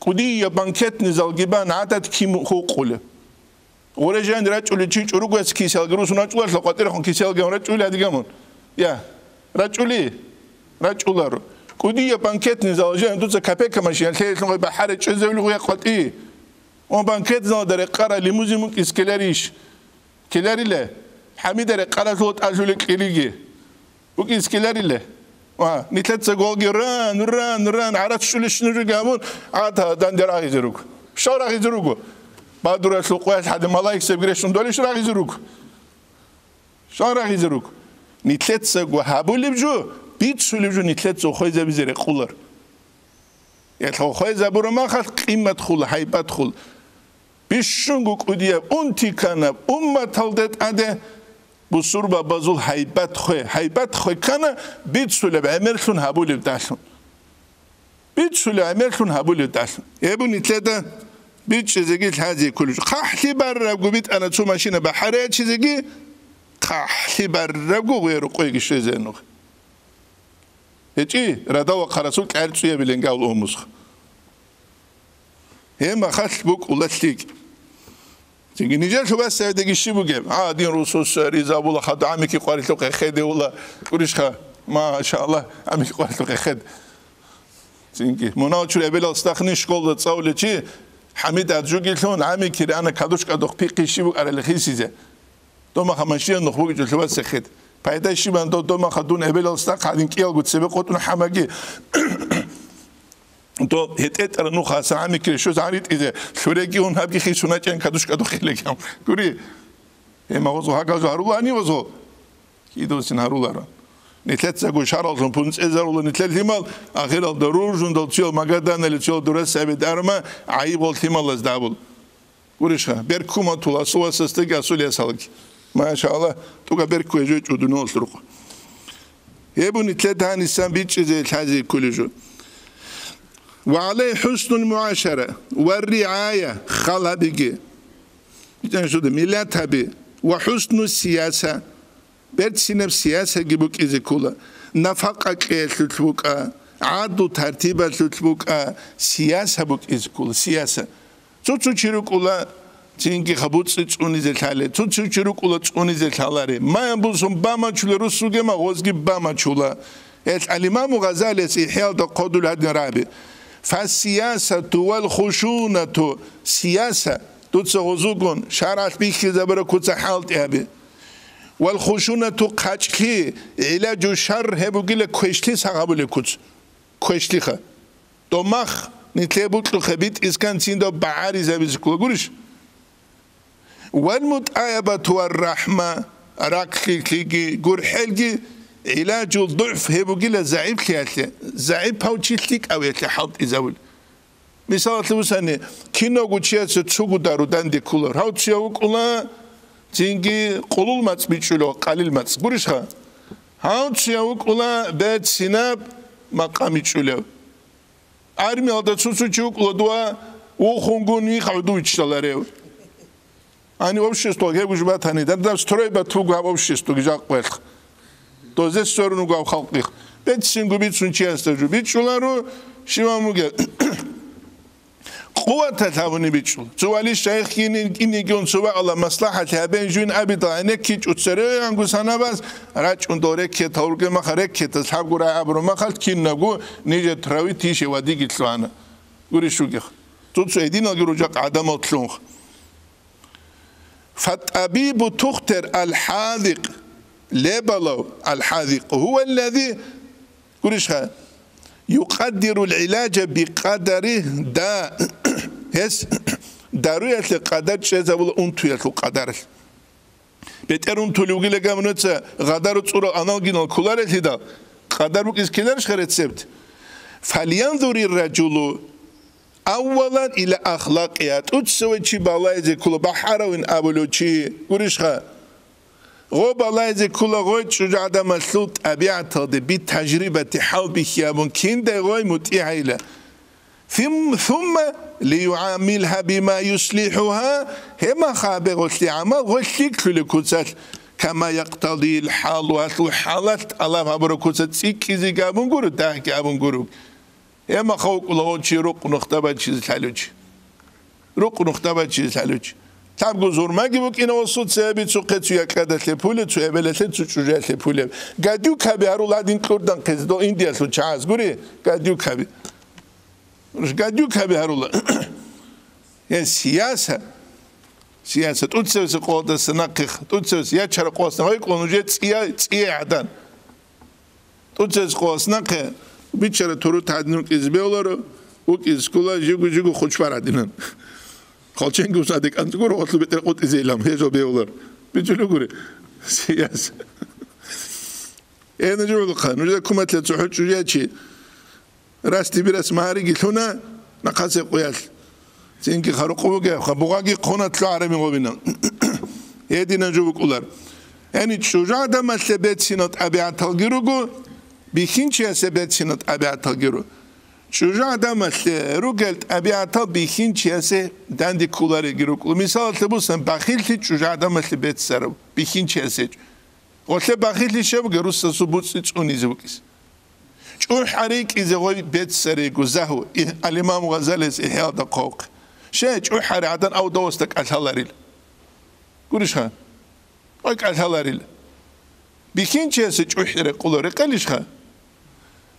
قودي بانكت نظام جبان عادة كيم خوقوله ورجان راچولي چي چوروغ اس كيسال غروس ناچولا لقاتر خون كيسال غون راچولي اديغامون يا راچولي راچولارو قودي بانكت نظام جان دوزا كابيك ماشين تلي بحر چزولو يقطي اون بانكت نظام در قرا ليموزيمون اسكلاريش كلاريله حميد در قرا توت ازول كليغي بوك اسكلاريله وا نيتلت غولغي ران عرفت شنو جابون عاد دندراغ يزروك شوراغ يزروك بادر سوقواش حد ملايك سبغريشن دولش راغ يزروك شوراغ يزروك نيتلت غو هابول بجو بيت سولجو نيتلت خوي زبيزري قولر يتلو خوي زبور ما خل قيمه خول هيبت خول بيشونغو قوديه اونتي كان امتالدت اده bu surba bazul haybat khoy kana bit sule bemersun habul ibtasun bit sule bemersun habul ibtasun ebu nitleda bit çizegi hazi kullu qahli barragu bit ana tsu mashina bahare çizegi qahli barragu gayru qoy gishezenu heçi rada ve qarasul qaltsuya bilenga ul omuz hem khal buk ulatlik çünkü nice şu bas sevdeki işi bu gibi. Din Rusus Rizabullah hadı amiki qaritluk khede ulla kurishha maşallah amiki qaritluk khede. Çünkü munaçur ebel astakhni şkolda tsavleçi Hamid adjugilton amiki ana kadushka doq piqi işi bu arali khisize. Doma khamashiya noxbu şu bas khede. Payda işi ben doma khadun ebel astakh hadin kiyal gutsebe qotun hamagi تو هتت رنو خاصة عمي كري شو زعريت إذا شوريكي هون هابي خي سنة كان كدوش كدو خيلك يوم كوري ما وزو هاكا زهرو أني وزو كيدو سنهارو لارا نتلت ساقو شارلزون بونس إزارو نتلت هيمال آخر الضرور جندل تيول مقادان اللي تيول درس سابي دارما عيب والتيمال لزدابل كوريشها بيركو ما تولا سوا سستيق أسول يسالك ما شاء الله توقع بيركو يجوج ودنو السرق يبو نتلت هاني سان بيتش زي الحازي كل جو وعليه حسن المعاشرة والرعاية خلا بيجي ميلاتها بي وحسن السياسة برد سينب سياسة جيبوك إذا كولا نفقة كيتلوك عادو ترتيبة تلوك سياسة بوك إذا كولا سياسة تشو تشيرو كولا تينكي خبوت تشوني زي الحالة تشو تشيرو كولا تشوني زي الحالة ما ينبوسون باما تشولا رسوكي ما غوزكي باما تشولا الإمام غزالي سيحيال دا قودو لهدن رابي فالسياسة والخشونة سياسة تتصغزوكون شرعت بيك زبرا كوتا حالت يابي والخشونة قاچكي علاج الشر هبو جيلا كوشتي ساقابو لكوت كوشتي خا دوماخ نتلابوت لخبيت إسكان سيندو بعاري زابيزكو قولش والمتآيبة والرحمة راكلي كليكي قور حلقي علاج الضعف هبو جيلا زعيب كياتلي زعيب باوتشيتليك أو يتلي حالت إزاول مثال تلوساني كينو قوتشيات تسوقو دارو داندي كولر هاو تسيوك أولا تينجي قلول ماتس بيتشولو قليل ماتس قرشها هاو تسيوك أولا بيت سيناب مقام يتشولو عارمي هادا تسوسوچوك أولا دوا وخونغوني خاودو يتشتالاريو أني وابشيستو هيبو جبات هاني دادا ستروي باتوغو وابشيستو جاق ويلخ توزه سورنو گاو خلقیخ بيت سينگو بيت سونچياستجو بيت شولارو شيمامو گل قوة تتابوني بيت شول سوالي الشيخ إني جون سوا على مصلحة بين جون أبي طاينك كيج أتسرع عنكو سنة بس راج أندورك كي تورك ما خرك كي تصحاب قرا عبرو ما خلت كي نجو نيجي تراوي تيشي ودي قتلوانا قولي شو جخ توت سيدين أجرو جاك عدم أطلونخ فالطبيب تختر الحاذق ليبلو الحاذق هو الذي قرشها يقدر العلاج بقدره دا هس ضرورة القدر شيء زبل أنتوية القدر بترون تولوگی لگامونت غدارو صورا آنالگینال کولار اتیدا غدارو کس کلارش خرید سبت فلیانظر الرجل اولا الى اخلاقیات اتسوی چی بالای زکولا بحراوین ابلو چی گوریشخا غو بالای زکولا غوی چوجا آدم مسلوط طبیعت هاده بی تجربه حال بخیابون کینده غوی متیعیله ثم ليعاملها بما يصلحها هما خابر غسل عمل غسل كل كوتات كما يقتضي الحال والحالات الله خبر كوتات سيكيزي قابون غورو داك قابون غورو هما خوك الله شي روق نختبه چیز حلوج روق نختبه چیز حلوج تابگو زورمگی بک اینا وسط سبب سوقت تو یک عدد پول تو ابلت تو چوجه پول گادیو کبی هرولادین کردن قزدو ایندیا تو چاز گوری گادیو کبی گادیو کبی هرولا یه سیاست توتسوس قوت سنقخ توتسوس یا چرا قوس نهای قانونجه تی عدن توتسوس قوس نقه بیچاره تو رو تدنیم کیزبه اولارو او کیزکولا جیگو خوشبر عدینن خالچنگو صادق انتگور وقتلو بتر قط ازیلام هیچو بیولار بیچلو گوره سیاست اینه جو بلقا نوجه کمت لتوحد شویه چی راستی بیرس مهاری گیلونا نقاسه قویل سینکی خروقو بگه خبوغاگی قونت لو عرمی قوینا یه نجو بکولار یعنی شجاع دا مسلبت سینات ابیعت الگیرو گو بیخین چیه سبت سینات ابیعت الگیرو شجاع دا مسلرو گلت ابیعت بیخین چیه سه دندی کولاری گیرو کلو مثال تبوسن بخیل تی شجاع دا مسلبت سرو بیخین چیه سه قلت بخیل تی شب گروس سبوت سیچ اونیزه بکیس چو حریک ایزه غوی بیت سری گزهو الامام غزالی احیاء دقاق شه چو حری عدن او دوستک الهلاریل گوریش خان اوک الهلاریل بیکین چیه سه چو حری قلوری قلیش خان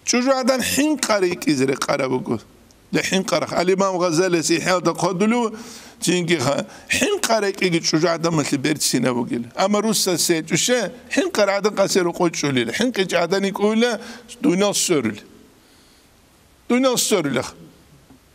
چو عدن حین قریک ایزه ری قرابو گو لحین قرخ الامام غزالی احیاء دقاق دلو چینگی خان حین قریک ایگی چو عدن مثل برد سینه بگیل اما روستا سه چو شه حین قر عدن قصیر قوت شولیل حین قیج عدنی کوله دنیا سرول دنیا سرول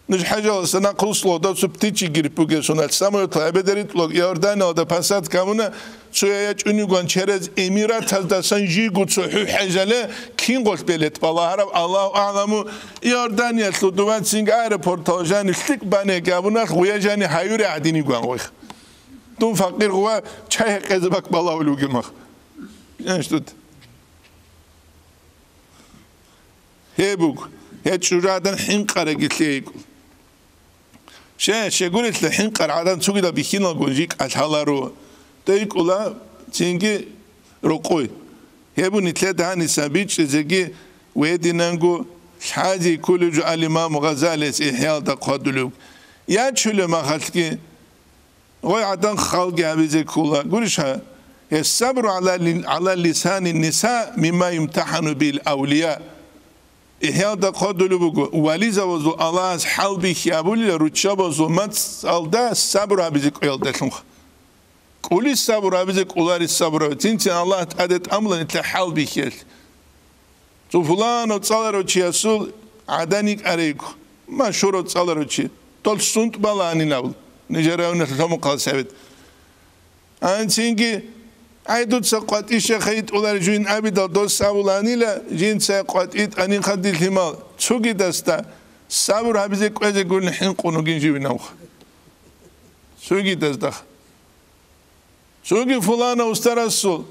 نج حاجة سنا قوسلو دا سبتيجي جريبوجي سونال سامو طلبة دريت لو يوردان أو دا بسات كمونا شوية أنيقان شرز إميرات هذا سنجي قد سحو حاجة كين قلت بلت بالله رب الله أعلم يوردان يسلو دوان سينج أيربورتاجان استيك بانه كمونا خويا جاني حيوري عديني قان ويخ دون فقير هو شيء كذبك بالله ولوجي مخ يعني شتود هيبوك هاد شجاعدن حين قرقت ليك شغولت لحين قرعدن سوقي دا بيخينا گونجيك الحالارو تيك ولا تينجي رقوي هبو نتلا دهاني سابيج زغي ويدينانغو حاجي كل جو الامام غزالي احياء دقادلو يا چلو ما خلقي وي عدن خلق ابيزي كولا غورشا الصبر على لسان النساء مما يمتحن بالاولياء إحياء دقادلو بگو ولی زوزو الله از حال بخیابولی روچا بازو مت سالده صبر عبیزی کویل دلم کولی صبر عبیزی کولاری صبر عبیزی تین الله عدد عملا نتلا حال بخیل تو فلان و صالر و چیاسول عدنیک اریکو ما شور و صالر و چی تول سنت بالا انی نبود نجاره اون نتلا مقال سبت آنچینگی عیدود سقط ایش خیت اولار جوین عبیدا دوست سوالانی ل جین سقط ایت آنی خدیل همال چوکی دسته صبر عبیزی کوچه گل حین قنوگین جیبی نمخ چوکی دسته چوکی فلان استرسول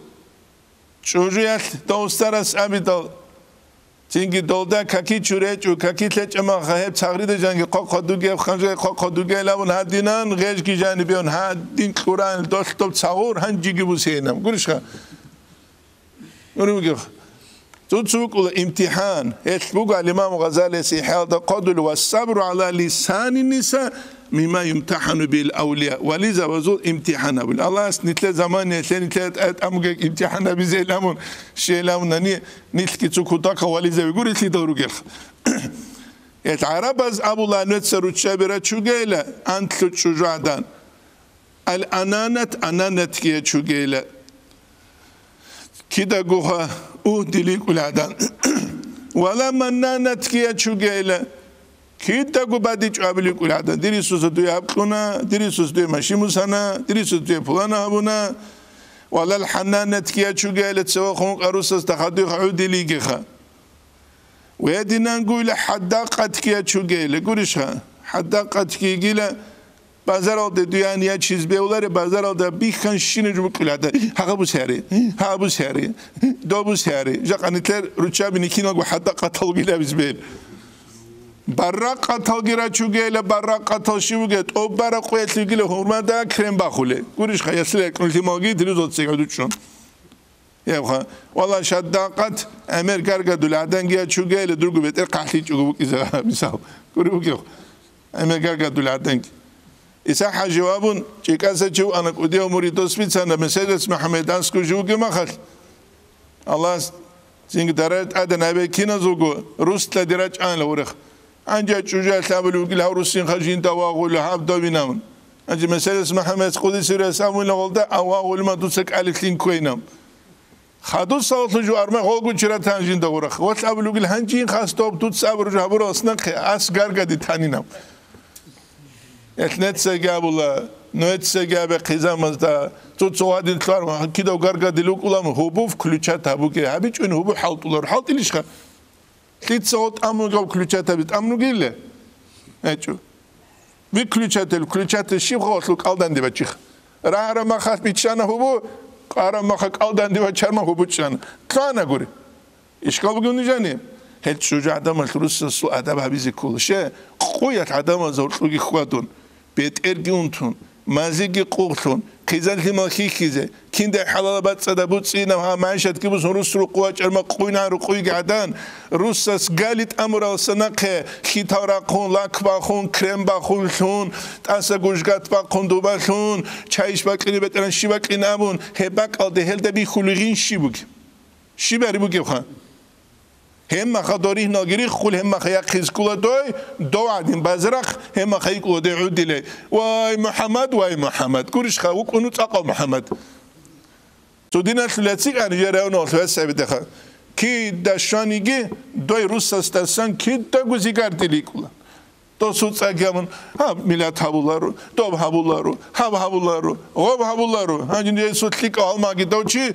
چوجیت دوسترس عبیدا چینگی دولده ککی چوره چو ککی تلچ اما خیب تغرید جنگی قادوگی خنجه قادوگی لون هدینان غیج کی جانبیان هدین قرآن دوست تو تصور هنجیگی بوسینم گوش خا گوش تسوق الامتحان يسبق الإمام غزالي سيحال قدل والصبر على لسان النساء مما يمتحن بالأولياء ولذا وزول امتحان الله نتلا زمان نتلا أمجك امتحان بزي لامون شيء لامون نتلك تسوقتك ولذا يقول لي دورو جل يتعرب از أبو لعنت سرود شابرة شو جيلة أنت شجاعدان الأنانة كي شو جيلة كده جوها دليل ولادان ولا منانة كي شو جيلة كده جو بعدي شابلي ولادان دريسوس دوي أبكونا دريسوس دوي ماشي مسانا دريسوس دوي فلانا أبونا ولا الحنانة كيا شو قالت سوا خون قروسس تخدي عودي ليجخا ويدينا نقول حداقة كيا شو قال قولشها حداقة كي قيل بازار الد دنیا چیز بیولاره بازار الد بیخن شینه جو بکلاده ها بو سری دو بو سری جاکنیتر روچا بینیکینا گو حدا قتل گیله بیزبیل برا قتل گیره چو گیله برا قتل شیو گیت او برا قویت گیله هرمان دا کرم بخوله گوریش خیاسله کنتی ماگی دلیز ات سیگادو چون یه والله شداقت امر کرد دولادن گیا چو گیله درگو بیتر قحطی چو بکیزه میسال گوری بکیو امر کرد دولادن إسحاق جوابون شكاسة جو أنا كودي أموري تصبيت سنة مسألة محمد أنسكو جو كما خل الله زين درجة أدنى بكينا زوجو روست لدرجة أنا لورخ أنجا شجاع ثابلو كل هروسين خرجين تواقول لحاب دوبينام أنجا مسألة محمد قودي سير سامون لغلدا أواقول ما تسك ألفين كوينام خدو صوت جو أرمى غوجو شرا تانجين تورخ وثابلو كل هنجين خاص توب توت سابر جو هبور أصلا أسقار قدي تانينام اتنت سجابولا نوت سجاب قزامزدا توت سوادين كلار كده وقرقة دلوك ولا هبوف كلوشات هبوكي هبيج إنه هبو حالط ولا حالط ليش خا تيت صوت أمنو جاب كلوشات هبيت أمنو قيله هاتشو بكلوشات الكلوشات الشيب خاطلك ألدان دي بتشيخ راه ما خاف بيتشانا هبو قارا ما خاك ألدان دي بتشانا هبو تشانا كلانا قولي إيش قال بقولني جاني هل شجاع دم الروس السو أدب هبيزي كل شيء قوية عدم زورتلوكي خواتون بيت إرجونتون مازيجي قوتون خيزان لما خيزة كندا حلال بات صدبوت سينا ها معيشت كيبوس روس رقوات أرما قوينا رقوي قعدان روسس قالت أمر السناقة خيتارا قون لاكبا خون كريم باخون خون تاسا جوجات باخون دوبا خون چايش باكني بتران شباك إنابون هباك على دهل دبي خلقين شبوك شباري بوكي خان هم خداری ناگری خول هم خیاق خیز کلا دو عدیم بازرخ هم خیاق کلا عودله وای محمد کورش خو کنو تاقا محمد تو دینا ثلاثی انجره اون اصلا سبته خا کی دشانیگی دوی روس استاسان کی دگوزی کردلی کلا تو سوت سگمون ها میلاد هبولارو دوب هبولارو هبولارو غوب هبولارو هنجی سوتلی که آلماگی دو چی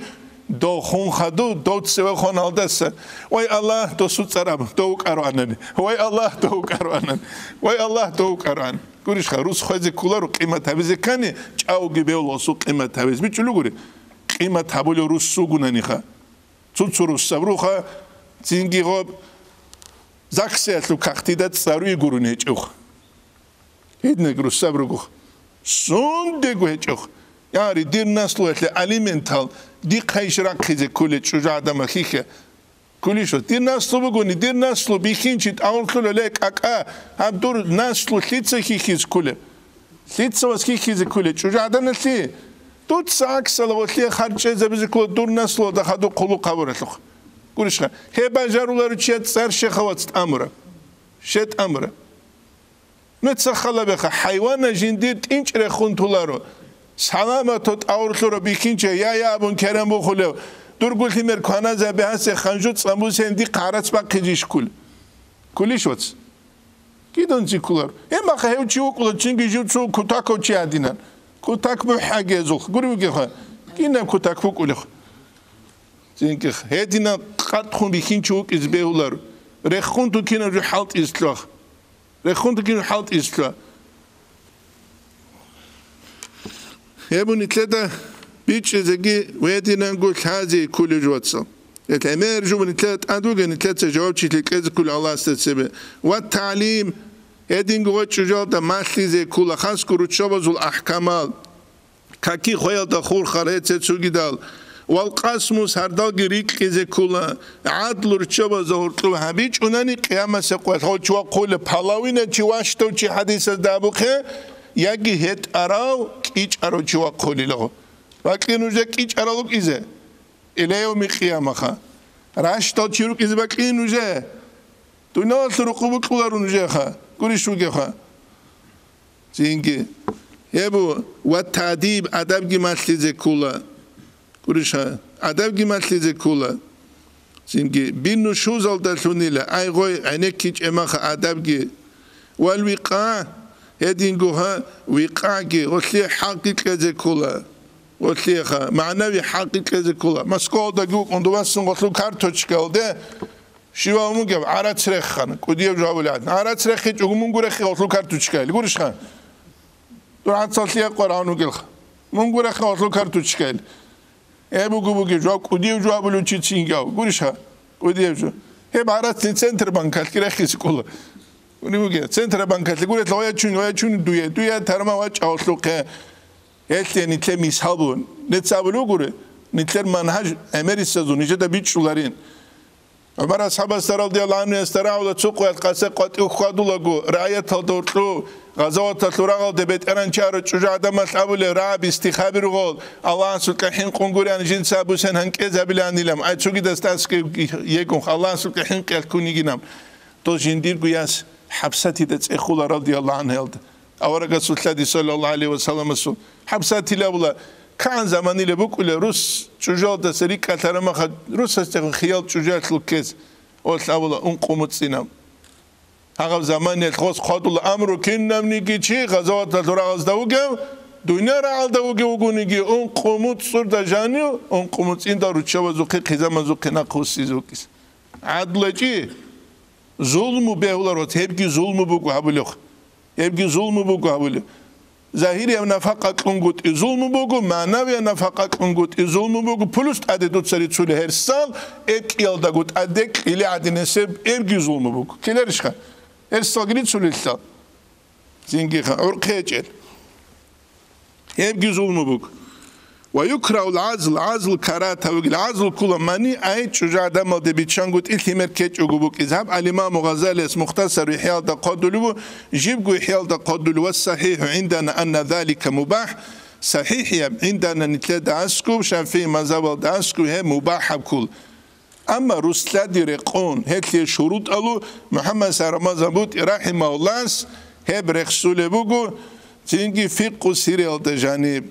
دو خون خدو دو تسوي خون هالدسة وای الله دو سوت سراب دو كاروانني وای الله دو كاروانن وای الله دو كاروان قولش خروس خوازي كولارو قيمة تابيزي كاني جاو جيبيو لسو قيمة تابيز بيچلو قولي قيمة تابولو روس سوغوناني خا تسو روس سبرو خا زينجي غوب زاكسيات لو كاختيدات ساروي قروني جوخ هيدنك روس سبرو قوخ سون ديگو هيجوخ يعني دير ناس لو اليمنتال دي قايش راكيزه كل شجاع ادم خيخه كلشو دير ناس لو بغوني دير ناس لو بيخينچيت اولكلو لك اكا هادور ناس لو خيتسه خيخيز كل خيتسه واس خيخيز كل شجاع ادم لي توت ساكس لو لي خرچه زبز كل دور ناس لو دخدو قلو قبرتلو كلشخه هي بجارولارو چيت سر شخوات امره شت امره نتسخلا بخ حيوان جندير انچ رخونتولارو سلامت اورلورو بیکینچه یا ابون کرم بخوله دور گلتی مرکانا زبه هست خنجود ساموز هندی قارت با قیجیش کلی شد کی دونچی کولار این ما خیلی چیو کولار چنگی جو چو کتاکو چی ادینن کتاک به حاجه زخ گوری بگی خا اینم کتاک فوق ولی خا چنگی هدینا قط خون بیکینچه و از بهولار رخون تو کینه جو حالت استلاخ رخون تو کینه حالت استلاخ يبون ثلاثة بيتش زكي ويدينا نقول هذه كل جواتسا الأمير جوبن ثلاثة أدوغن ثلاثة جواب شيء كذا كل الله استسبه والتعليم يدين قوات جواب ده ماشي زي كل خاص كروت شبز الأحكامات كاكي خيال دخول خريط تسوقي دال والقاسموس هردال جريك كذا كل عدل رشبز زهرتلو هبيج وناني قيامة سقوات هو شو قول بحلاوين شواش تو شي حديث دابوخه يجي هت أراو كيج أراو جوا قولي له لكن نوجه كيج أراو لك إذا إلى يوم القيامة خا راش تطيرك إذا بكين نوجه تناول رقوبك كلارو نوجه خا كل شو جه زينجي يبو والتعذيب أدب جمال زكولا كلش أدب جمال زكولا زينجي بينو شو زال دلتونيلا أي غوي عينك كيج إماخ أدب جي والوقاء هدينجوها وقاعي وخلي حقيقة زكولا قلت معنوي حقيقة ذكولا مسكول دقيق اندوانسن قلتلو كارتوشكال ده شيوا مونجا عرات سرخ خان كوديو جوابلاد عرات سرخ جومون غورخ قلتلو كارتوشكال غورش خان دورات صلتيا قرانو گل مون غورخ قلتلو كارتوشكال بوگو جواب كوديو جوابلو چيچينگاو غورش خان كوديو جو هب عرات سنتر بانكال كرخ سكول ونيوگا سنتر بانكال غورت لويا چون دويا ترما واچ قلتلو ق Eltler nitler mishabun, netsabulu gure, nitler manhaj emerisazun, nice de biçuların. Ömer ashabası radıyallahu anh esteraula çuqu elqase qati ukhadulagu, rayet aldurtlu, gazavat atluragal debet eran çarı çuca adam ashabule rab istikhabir gol. Allah sulkahin qunguran jinsa bu sen hanke zabilan ilam. Ay çugi dastaske yekun Allah sulkahin qel kuniginam. To jindir guyas habsati de tsexula radıyallahu anh eldi. Avraga sultadi sallallahu aleyhi ve sellem sul. حبسات لابلا كان زماني لبكل روس شجاع تسريك كترما خد روس استخدم خيال شجاع للكيس قلت لابلا أنقمت سينام هذا زمان الخاص خاطر الأمر كنا منيجي شيء غزوات التراغز دوجو دنيا رعال دوجو وجونيجي أنقمت صور دجانيو أنقمت سين دارو تشوا زوقي خزام زوقي ناقوسي زوقيس عدل شيء ظلم بهولارات هبكي ظلم بوجو هبليخ هبكي ظلم بوجو هبليخ ظاهری نفقه کنگوت ظلم بگو معنوی نفقه کنگوت ظلم بگو پلوست عددوت سری چوله هر سال ek yılda gut adek ile adine seb ergi zulmü bug keler şa her sal çulle sal zingi kha urqecel ergi zulmü bug ve yukra'ul azl karata ve azl kulamani ay çocuğa adam de biçangut iltimer keç ugubuk izhab al imam Ghazali mukhtasar ihya da qadulu jibgu ihya da qadulu ve sahih indana anna zalika mubah صحيح عندنا نتلاد عسكو شافي مذهب عسكو هي مباح بكل اما رسلاد يرقون هيك شروط الو محمد سرمزبوت رحمه الله هي برسول بوغو تينجي فقه سيريال تجانب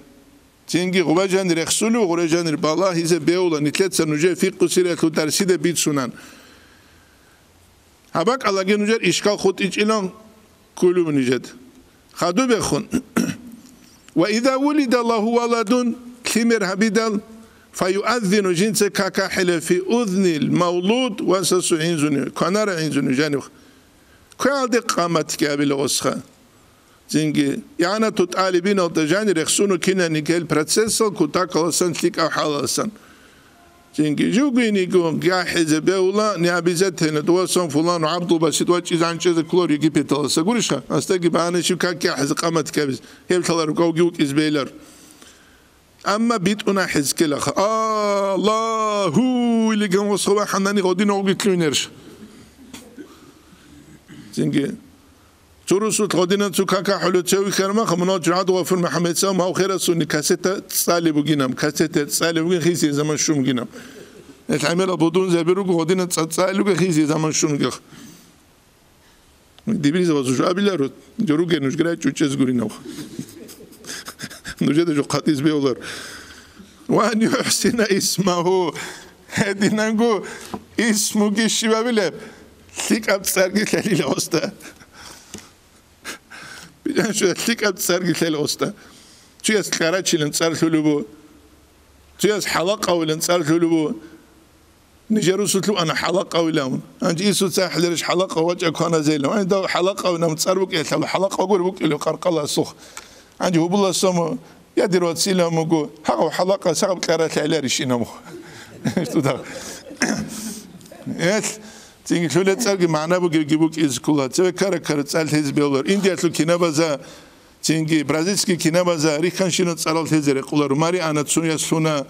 تينجي غباجان رسولو غرجان بالله هي بيولا نتلاد سنوجه فقه سيريال درسيده بيت سنن هبك الله جنوجر اشكال خود ايلان كلو نجد خدو بخون وإذا ولد الله ولد كمر هبدل فيؤذن جنس ككحل في أذن المولود وسس عنزن كنار عنزن جانوخ كالد قامت كابل غسخة زنجي يعني تطالبين التجاني رخصونو كنا نكال براتسيسل كتاكالسن تلك أو حالسن زنجي جوغي نيكون جاحز بيولا نعبزتهن دواسون فلان وعبدو بسيط واجيز عن شيء كلور يجي بيتلسا قولشها أستاقي بأنا شو كاكيحز قامت كابز هيب تلار وقوقيوك إزبيلر أما بيت أنا حز كلاخ الله هو اللي كان وصوا حناني غودين وقيت لونيرش زنجي تروسو تغودين تو كاكا حلو تسوي كرما خمنا جراد وفر محمد سام هاو خير سوني كاسيتا تصالي بوغينام كاسيتا تصالي بوغين خيسي زمان شو مغينام العمل بدون زبيرو غودين تصالي بوغين خيسي زمان شو مغيخ ديبيز وازو ابيلارو جروغ نوش غرا چوچز غورينو نوجه جو قاتيز بيولر وان يحسن اسمه هدينغو اسمو كيشبابله ثيك اب سرغي خليل اوستا يعني شو تلك أتسرق خلال أستا شو يس خراج لنصار ثلوبو شو يس حلقة ولنصار ثلوبو نجارو ستلو أنا حلقة ولام أنت إيسو ساحل رش حلقة وجهك أنا زي لهم أنا دو حلقة ونام تصار بك يا حلقة أقول بك اللي قرق الله الصخ عندي هو بالله سمو يدير وتسيله مجو حقو حلقة سقب كارت على رشينا مو شو ده يس تيجي شو لتصارك معنا بجيبوك إزكولا تسوي كارك تسأل هز بيولر إنديا تلو كنابزا تيجي برازيلسكي كنابزا ريخان شنو تسأل هز رقولر ماري أنا تسوي سلونا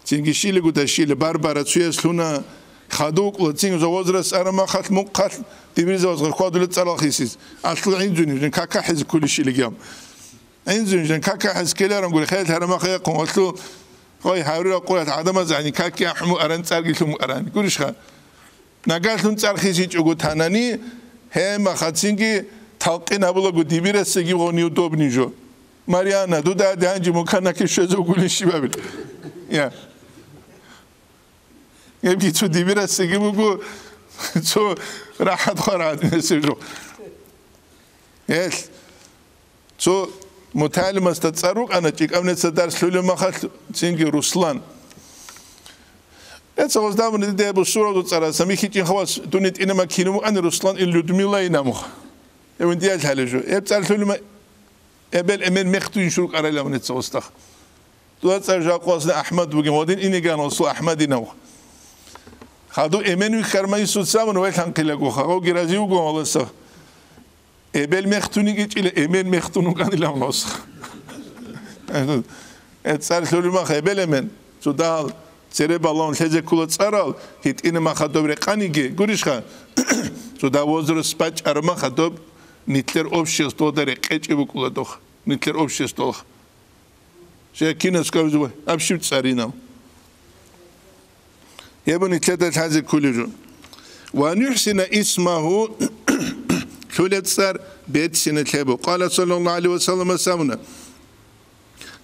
تيجي شيل قد شيل باربارا تسوي سلونا خدوك ولا تيجي زوجرس أنا ما خات مقات تبرز وزغر قادر تسأل خيسيس أصل عندوني جن كاكا حز كل شيء لقيام عندوني جن كاكا حز كلا نقول خيل هذا ما خير قوم قلتلو قوي حاولوا قولت عدم زعني كاكي أحمو أرن تسأل قلتلو أرن كلش خا نقالتون تارخيسي تقول تاناني هم خاتسينكي تلقين أبولا قد ديبيرسكي غونيو دوبنيجو ماريانا دودا دانجي مكانا كشوزو قوليشي بابل يا يبكي تو ديبيرسكي بقول تو راحت خراد نسيجو يس تو متعلم استتصرق أنا تيك أمنت سدرس لولي مخال تيجي روسلان أتصور دامن ده بصورة وتصرف سميكي تين خواص دونيت إنما كينو أنا روسلان اللودميلا ينامخ يوم ديال حالجو يبتصرف لولي ما قبل أمين مختو ينشرك على لمن يتصوستخ دوات أرجع قوسنا أحمد بقي مودين إني كان وصل أحمد ينامخ خادو أمين ويكرم يسود سامن ويل هنقلقو خاو جرازيو قوم الله سه قبل مختو نيجي إلى أمين مختو نكان لمن وصل يتصرف لولي ما قبل أمين سودال سرب الله لهذا كله تصارل هيت إنما خدوب رقانيجي قريشها سودا وزر سباج أرما خدوب نيتلر أوبشيس تودر قيج يبكولا دوخ نيتلر أوبشيس دوخ شيء كيناس كابزوا أبشيت سارينا يبون نيتلر هذا كله ونحسن اسمه ثلاث صار بيت سنة لبو قال صلى الله عليه وسلم سامنا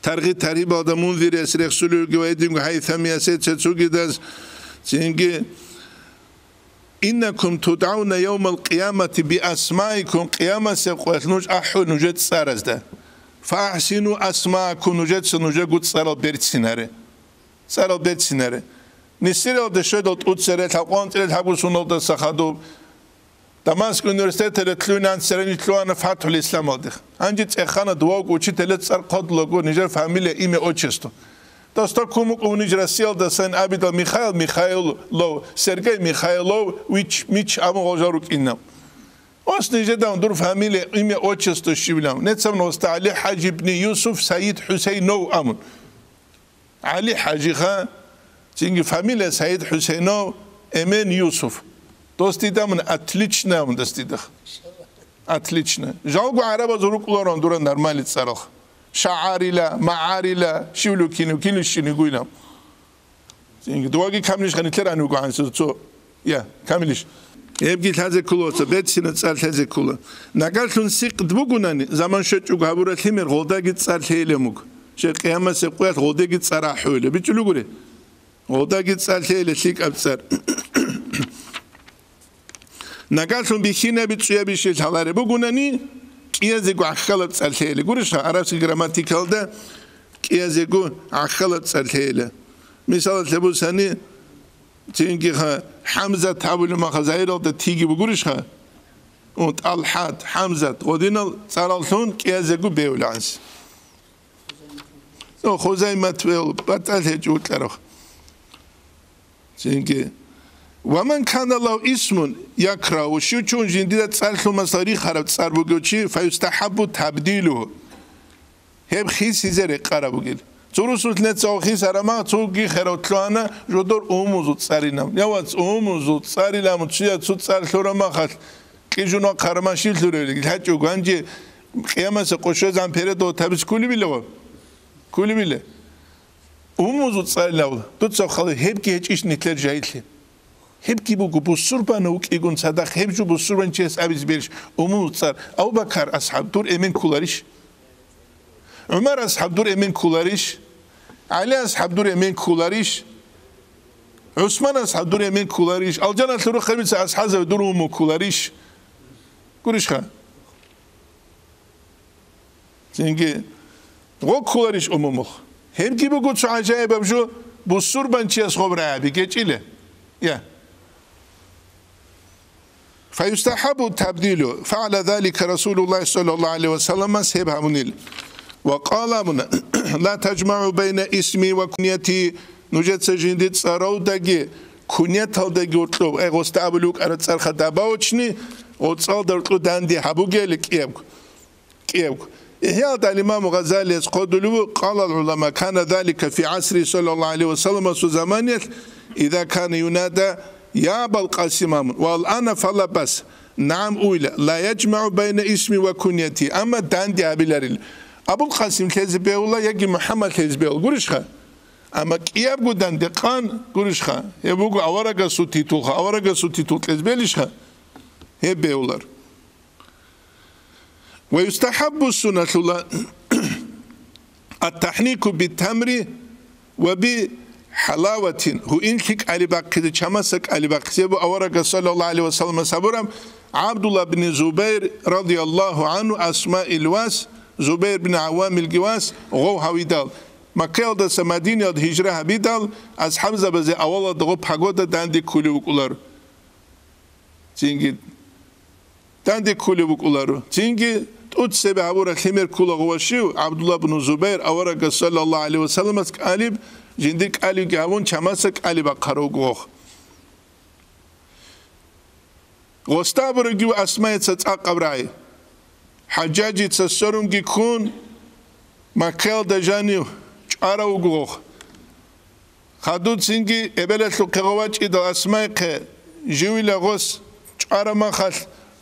ترغيب هذا منذر يسرق سلوك ويدم هيثم يسير تسوقي داز سينجي إنكم تدعون يوم القيامة بأسمائكم قيامة سيقوات نوج أحو نوجد سارز ده فأحسنوا أسماءكم نوجد قد سارل بيرت سيناري نسير ده شوية تقود سيرت حقوان تلت حقو سنو ده سخادو دمشق universitet تلتلون سرني تلوان فتح الإسلام أدخ أنجت إخانة دواق وشي تلت سر قد لغو نجر فاميليا إيمي أوچستو دستا كومك ونجر سيال ده سن أبيدا ميخايل لو سرگي ميخايلو ميچ أمو غجاروك إنام واس نجر دان دور فاميليا إيمي أوچستو شبلام نتسم نوست علي حاج ابن يوسف سيد حسين نو أمون علي حاجي خان تنجي فاميليا سيد حسين نو إمين يوسف دوستيدا من отлично من достидах отлично жалко араба зурукуларон дура нормально царах шаарила маарила шивлукину кинушини гуйлам зинги дуаги камлиш ханитер ану ганс цо я камлиш ебги тазе кулоца бетсина цар тазе кула нагалшун сиқ дбугунани заман шочу габура химер голдаги цар хелемук ше қияма се қуят голдаги цара хуле бичулугуре голдаги цар хеле сик абцар نقاشون بخینه بیشتر بیشتر حالا بگوننی کیازگو عقلت سالهله گورش عربی گراماتیکال ده کیازگو عقلت سالهله مثلا لبوسانی تینگی حمزه تابل ما خزایر ده تیگی بگورش اون الحاد حمزه ودینال سالتون کیازگو بیولانس او خزایمت بیول باتله جوت کرد تینگی ومن كان له اسم يكره وشو چون جنديد صالح مصاري خراب صاربوگوچي فيستحب تبديله هب خيس زر قرابوگل زورسوت نتسو خيس ارما توگي خيروتلانا جودور اوموزوت صارينام يواز اوموزوت صاريلام چيا څوت صالحورما خل كيجونو قرماشيل توريل هاچو گانجي قيامس قوشو زامپره دو تبس كولي بيلو كولي بيله اوموزوت صاريلاو دوتسو خل هب كي هچ ايش نيتلر جايتلي هبكي بوكو بوسوربان وكيغون صدق هبجو بوسوربان چيس ابيز بيرش اموصار ابو بكر اصحاب دور امين كولاريش عمر اصحاب دور امين كولاريش علي اصحاب دور امين كولاريش عثمان اصحاب دور امين كولاريش الجنة ترو خمس اصحاب دور ام كولاريش قريش خا زينجي و كولاريش اممخ هبكي بوكو چو عجائب ابجو بوسوربان چيس خبر ابي گچيله يا فيستحب تبديله فعل ذلك رسول الله صلى الله عليه وسلم سيبها منيل وقال من لا تجمع بين اسمي وكنيتي نوجد سجندت سراودگي كنيت هالدگي وطلب اي غستابلوك ارتصر خداباوچني وصال درطلو داندي حبوگل كيب هذا الإمام غزالي قال العلماء كان ذلك في عصر صلى الله عليه وسلم زمانية إذا كان ينادى يا أبا القاسم والآن فلا بس نعم أولى لا يجمع بين اسمي وكنيتي أما داندي أبيلاريل أبو القاسم كذبه الله يجي محمد كذبه الله قرشها أما كيابو داندي قان قرشها يبوغو أورغا سوتيتول كذبه لشها هبه الله ويستحب السنة التحنيك بالتمر وبحلاوة هو إنك علي باقي شمسك علي باقي أورق صلى الله عليه وسلم سبرم عبد الله بن زبير رضي الله عنه أسماء الواس زبير بن عوام الجواس غو هويدال مكة دا سمدينة هجرة هبيدال از حمزة بزي أولا دغو بحقودة داندي كولي وكولار تينجي داندي كولي وكولار تينجي تود سبع عبورة خمير كولا غواشيو عبد الله بن زبير أورق صلى الله عليه وسلم قالب جندك قالب جاون چماسك قالب قرو غوخ غستابر جو اسماء تتقبرای حجاجی تسرون گی کون مکل دجانیو چارا وگوخ خدود سینگی ابلت لقواج ایدال اسماء که جوی لغوس چارا مخل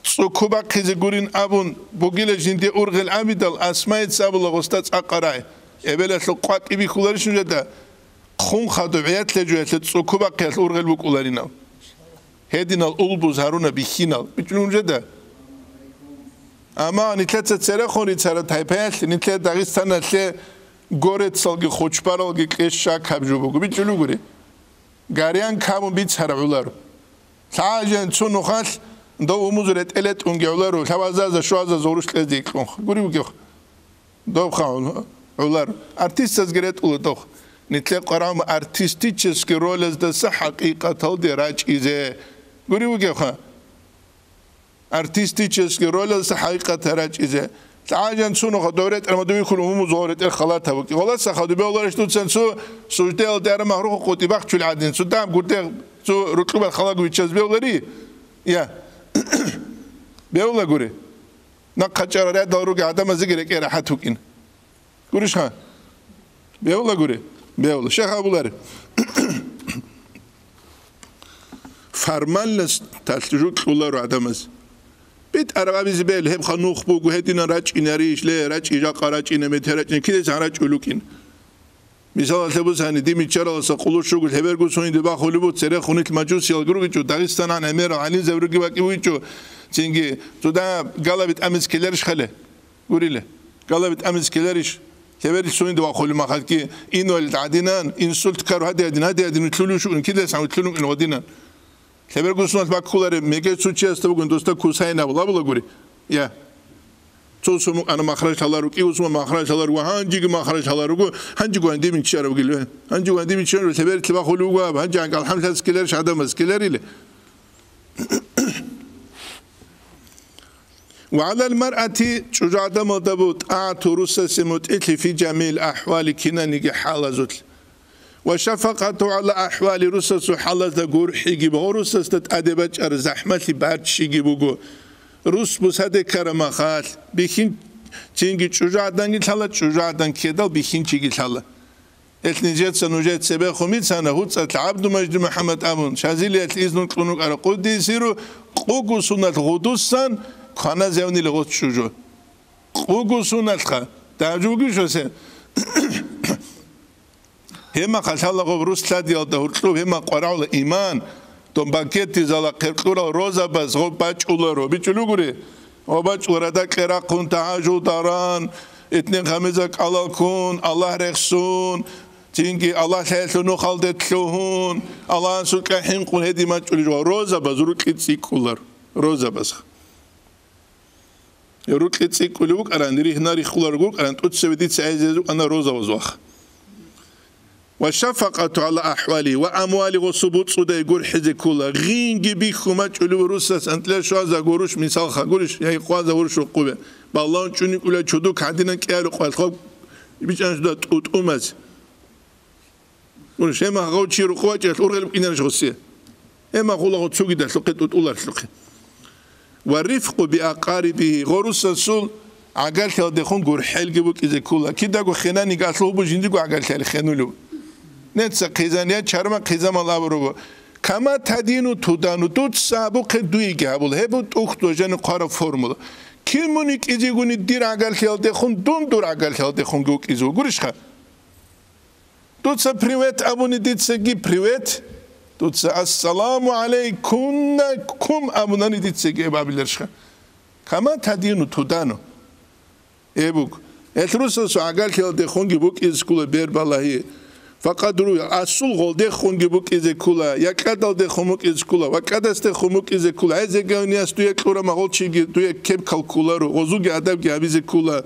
سکوبا خیزگورین ابون بوگیل جندی ارغل عمیدال اسماء تسابل لغوستات اقرای ابلت لقوات ایبی کولارش نجده خون خدو عیت لجویت سکوبا قیل ارغل بکولاریناو هدينا الأولبوز هارونا بيخينال بيجون جدا أما نتلت تسرخوني تسرت تايبات نتلت داغستان نتلت غورت سالگی خوشبارالگی کشا کبجوبو بيجلو غوري غاريان كامو بيت هرولارو ساجن چون نخال دو موزرت الت اونگولارو توازا شوازا زورش لزيك غوري بگو دو خاول اولار ارتيستس گرت اولدو نتلت قرام ارتستيچسكي رولز دس حقيقه تل راج ايزه غوري بگو ارتستيچسكي رولز حقيقه راج ايزه تعاجن سونو دورت ارمدوي كلهم زورت الخلاط هوكي والله سخدو بيولارش توتسن سو سوجدل دار مهروخ قوتي باخ العدين سو دام قلت سو ركوب الخلاق ويتشز بيولاري يا بيولا غوري نقچر راد دورو ادم زيگرك راحت وكين غوريش ها بيولا غوري بيولا شيخ ابولار فرمانلس تلجوك قولارو ادمز بيت أربعة بيزبل هم خنوخ بوجو هدينا راج إناريش لا راج إجا قراج إن متراج كده زهراج أولوكين مثال تبص هني دي ميتشارا سقولو شغل هبرجو سوني دبا خلوبو تسرع خونة المجوس يالجرو جو داغستان عن أمير علي زبرجي باقي ويجو تيجي تودا قلبت أمس كلارش خله قولي قلبت أمس كلارش هبرجو سوني دبا خلو ما خلكي إنه العدينان إنسولت كارو هدي أدين تلولو شو كده سامو تلولو إن ودينان هبرجو سونت باكولاري ميجا سوتشي استوى دوستا كوساينا ولا غوري يا توسمو أنا مخرج هلارو كي وسمو مخرج هلارو هانجي مخرج هلارو هانجي عندي من شارو قيلو هانجي عندي من شارو تبر تبا خلوغا هانجي عن الحمد سكيلر شهاده مسكيلر له وعلى المرأة شجاعة مضبوط أعترس سمت في جميع الأحوال كنا نجي حالزت وشفقة على أحوال رسس حالز دغور حيجي بورسس تأدبج أرزحمة بعد شيجي بوجو روس بساده كرمخال بيخين تيجي شجاعدان يتحلا شجاعدان كيدال بيخين تيجي تحلا النجات سنوجات سبع خميس سنة هوت العبد مجد محمد أمون شازيلي الإذن قنوك على قدي سيرو قوقو سنة غدوسان كنا زوني لغوت شجو قوقو سنة خا تعجبك شو سه هما خالله غبروس لادي الدهورتلو هما قرعوا الإيمان تون باكيتي زالا قرقورا روزا بس غو باچ اولارو بيچلو غوري او باچ وردا قرا كون تهاجو داران اتنين خميزك على كون الله رخصون تينكي الله خيلتنو خالدتلوهون الله سوك حين قون هدي ما چولو روزا بس روكيتسي كولار روزا بس روكيتسي كولوك ارانري هناري خولار غوك اران توتسبديت سايزو انا روزا وزوخ والشفقة على أحوالي وأموالي وصبوت صدا يقول حزي كولا غينجي بيخو ماچولو روسس أنت لا شوازا غوروش مثال خاغورش يا قوازا ورش قوبة بالله چوني كولا چودوك عندنا كيالو قوال خوب بيچان شدا تقوت أمز ورش هما غو تشيرو قواتي الأورغل بإنرش غسيه هما غولا غو تسوغي دا سلقيت أولار سلقي والرفق بأقاربه غوروس السول عقال تلدخون غور حلقي بوك إذا كولا كدا غو خناني قاسلو بجندي غو عقال تلي خنولو نتسا قيزانيات شرما قيزام الله بروغو كما تدينو تودانو دوت سابو قدوي قابل هبو تختو جانو قارا فرمولا كيمونيك إزي غوني دير عقال خيال دخون دون دور عقال خيال دخون غوك إزو غورش خا دوت سا بريوات أبوني ديت ساقي بريوات دوت سا السلام عليكم كم أبوناني ديت ساقي بابلرش خا كما تدينو تودانو إيبوك الروسا سو عقال خيال دخون غوك إز كولا بير بالله فقط روی اصول غلده خونگی بک از کولا یک کدال ده خموک از کولا و کدست خموک از کولا از گونی است توی کلور مغول چیگی توی کب کالکولا رو غزوگ ادب گیابیز کولا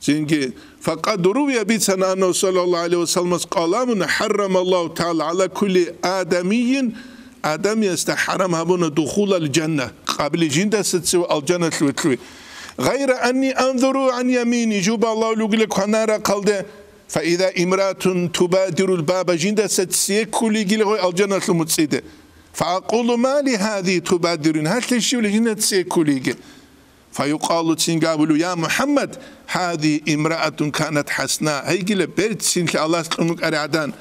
زينجي فقد روي بيتنا أنه صلى الله عليه وسلم قال حرم الله تعالى على كل آدمي آدم يستحرم هبون دخول الجنة قبل جنة ستسوى الجنة الوتلوي غير أني أنظر عن يميني جوب الله لك هنارا قلده فإذا امرأة تبادر الباب جنة ستسيك كل جلغي الجنة المتسيدة فأقول ما لهذه تبادرون هل تشيو لجنة تسيك كل فيقال تسينقابلو يا محمد هذه امرأة كانت حسناء هيجي بيت سينك الله سبحانه أرعدان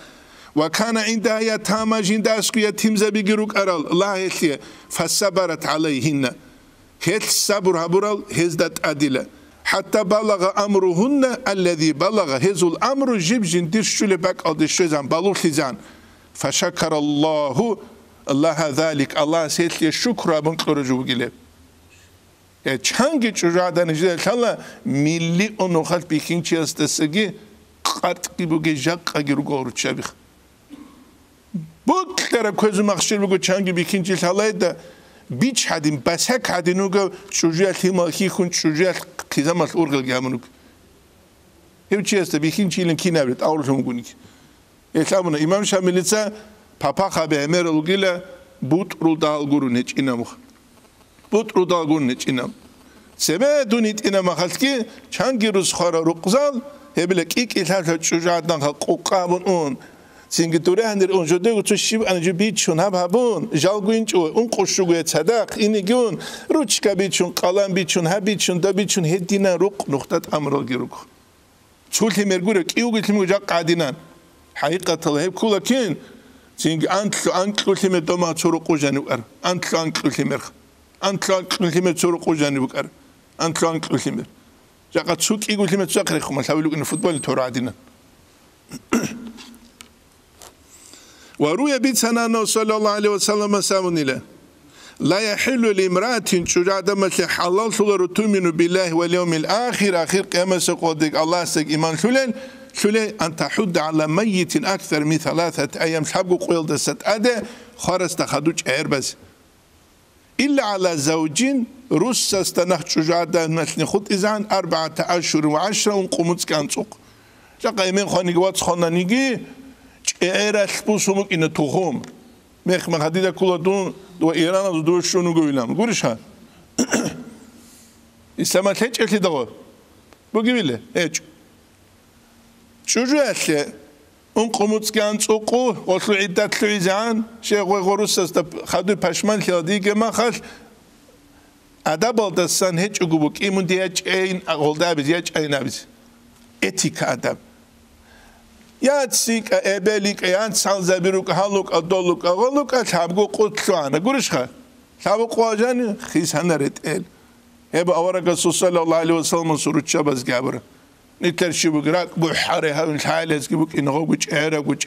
وكان عندها يتامى جند أسكو يتيم زبيقروك أرال الله يتليه فصبرت عليهن هيت صبر هبرال هزدت أدلة حتى بلغ أمرهن الذي بلغ هزو الأمر جيب جندير شولي باك أو دشوزان بلو خزان فشكر الله ذلك الله سيتليه شكرا بنقرجو بقلب چنگی چوجادن جدال کلا ملی اونو خالد بیکینچی استسگی قرط کی بگه جاق اگرو گورو چابیخ بود کرا کوزو مخشیر بگو چنگی بیکینچی کلا ده بیچ حدیم بس هک حدینو گو چوجیال تیماکی خون چوجیال کیزامال اورگل گامنو هیچ چی است بیکینچی لن کی نبرد آورتم گونی اسلامنا امام شامیلیتسا پاپا خبه امر الگیله بود رو دال گورو نچ اینامو بود رو داغون نچینم سبه دونیت اینا مخالکی چنگی روز خورا رقزال هبلک ایک ایلها چوجادن خال قوقابون اون سینگی دوره هندر اون جده گو تو شیب انجو بیچون هبون جالگوینچ اون قشوگوی صدق اینی گون روچکا بیچون قلم بیچون ها بیچون دا بیچون هدینا رق نقطت امرال گیروک چولتی مرگوره کیو گیتیم گو جا قادینان حقیقت الله هب کولا کین سینگی انتلو تیم دوما چورو قوجانو ار انتلو مرخ أنتلان كلمة سورة قوجاني بكر أنتلان كلمة جاء تسوق يقول كلمة ساقر خمس هقول إن الفوتبول تورا عدنا وروي بيتنا أنه صلى الله عليه وسلم سامني له لا يحل لامرأة شجاع مثل حلال صغر تؤمن بالله واليوم الآخر آخر قيامة سقودك الله سك إيمان شلي أن تحد على ميت أكثر من 3 أيام حبوا قيل دست أده خارس تخدوش بس إلا على زوجين روس استنخ شجاعة مثل خد إذن 4 أشهر و10 ونقومت كان سوق جاء يمين خاني قوات خانانيجي إيرش بوسمك إن تخوم مخ مخديدا كلا دون دو إيران دو شنو قويلام قولش ها إسلامات هيك أكيد دوا بقول هيك شجاعة ونقومت كان سوقو وصلوا عدة لعزان شيخ وغروس است خدوا پشمان خیادی ما خش ادب دستان هیچ اگوبک ایمون دیج این اقلده بیز یج این بیز اتیک ادب یاد سیک ابلیک یاد سال زبیروک هالوک ادولوک اقلوک اتابگو قطعانه گورش خا تابو قواجان خیس هنرت ال هب اورق صلی الله علیه و سلم سرود شباز گابر نترشي بقراك بحاري هاون الحالة سكيبوك إنه هو وجعرب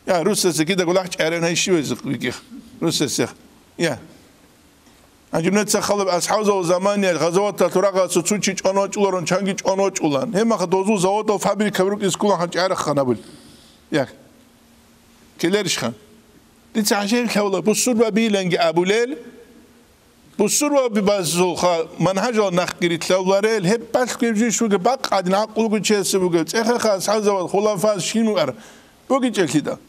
يا روسس كده قول أحد عرب هاي شيء وزق بيجيخ روسس يا أنجمنت سخلب أصحاب زمان يا غزوات تراغا سوتشي أنا أقولون شانجي أنا أقولون هم خدوزو زوات وفابريكا بروك إسكول حج عرق خنابل يا كليرش خان لتعجب حوله بصور ببيلنج أبو ليل بصور ببازو خا منهج نخگیری تلواره هب بس کیجی شو که باق عدن عقل کو چه سبوگه اخ خاص حزب خلافات شینو ار بوگی چلتیدا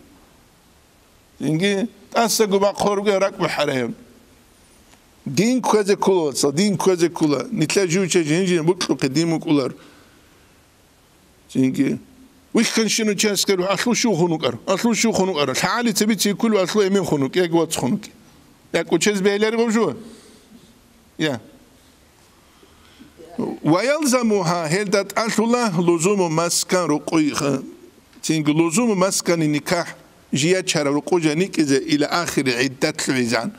اینگی دست گو باق خورگه رک بحرهم دین کوز کول دین کوز کول نتلا جو چه جنجین بوکلو قدیمو کولار اینگی وش كان شنو تشاسكر اصلو شو خنوق ار تعالي تبي كل اصلو يمين خنوق يا قوت خنوق يا كوتشز بيلر بوجو يا ويلزمها هلدت الله لزوم مسكن رقي تينج لزوم مسكن النكاح جيا شر رقو جنيك الى اخر عده العزان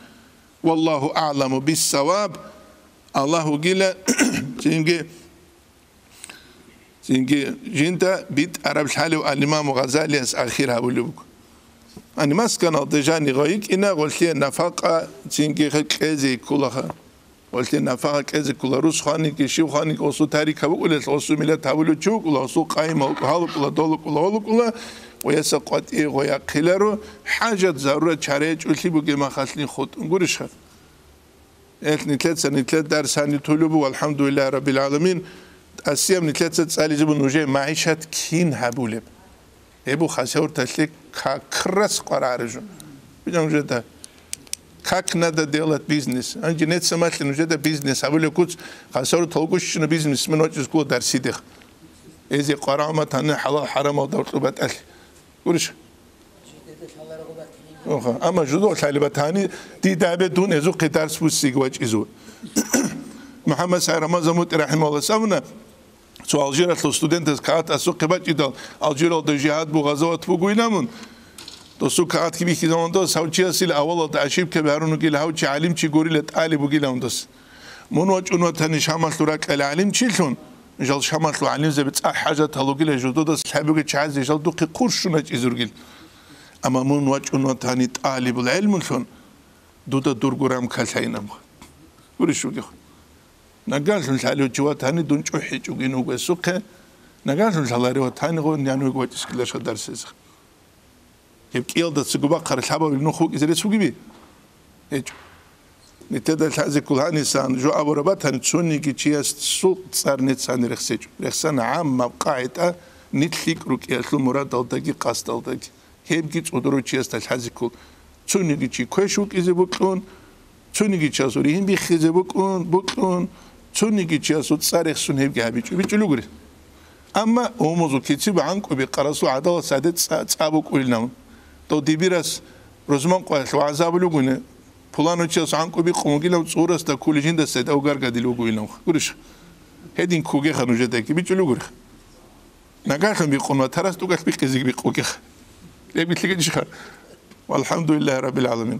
والله اعلم بالصواب الله قيل تينج جنتا بيت عرب الحالي والإمام غزالي آخرها بقولك أنا مسكن الضجاني غايك إنا قلت نفقة تينجي كذي كلها قلت نفقة كذي كلها روس خاني كشيو خاني كوسو تاريخ بقول كوسو ملة هقوله شو كلها سو قايمة وهذا كلها دول كلها ويسقط إيه ويا خلره حاجة ضرورة شريج قلت بقى ما خلني خد نقولش خد إثني 3 سنة 3 درس هني طلبوا والحمد لله رب العالمين اسيام نتلت صالي جبن وجه معيشة كين هبولب ابو خسور تلك كرس قرارجو بيجون جدا كاك نادا ديالت بيزنس انجي نت سمعت انه جدا بيزنس هبولب كوت خسور تلقوش شنو بيزنس من وجه سكو درسي دخ ازي قرامه هن حلال حرام ودورت ال ورش اما جدو طالبتاني دي دابه دون ازو قطار سوسيق وجه ازو محمد سعيد رمضان رحمه الله سامنا سو الجيرا ستودنتس كات اسو قبات يدال الجيرا دو جهاد بو غزوات بو غوينامون تو سو كات كي بيكي زوندو ساوچي اسيل اول تعشيب كبارونو كي لهو تشي علم تشي غوري لطالب بو غيلاوندس مونوچ انو تاني شمال تراك العلم تشيلون جال شمال العلم زبط حاجه تلوغي لجودو سحبو تشاز جال دو قرشنا تشيزورغيل اما مونوچ انو تاني طالب العلم شون دودا دورغرام كالساينم ورشوغي نقالش نسألو جوات هني دون شوحي جوجينو بسوقه نقالش نسألو جوات هني غو نيانو جوات إسكلاش درسيز يبكي يلدا تسقبا قر الحبا بالنخوك إذا سوقي بي إيش نتدا الحزة كل هني سان جو أبو ربات هني تسوني كي تشياس صوت صار نتسان رخسيج رخسان عام مبقاعدة نتليك روك يأكل مراد دلتاكي قاس دلتاكي هيبكي تقدروا تشياس الحزة كل تسوني كي تشي كويشوك إذا بكلون تسوني كي تشاسوري هم بيخزة بكلون تونيكي تشاسوت صارخ سنهب جابيج بيجلوغري اما اوموزو كيتسيب عنكو بقراسو عداله سادت صابو قولنام تو ديبيراس روزمان قوال وعذابلوغونه بولانو تشاس عنكو بقومغيلو صورس دا كوليجين دا سد او غارغاديلو قولنام غورش هدين كوغي خنوجداكي بيجلوغري نغاخن بيقوما تراس توغاك بيقزيك بيقوغي لبيتليجي والحمد لله رب العالمين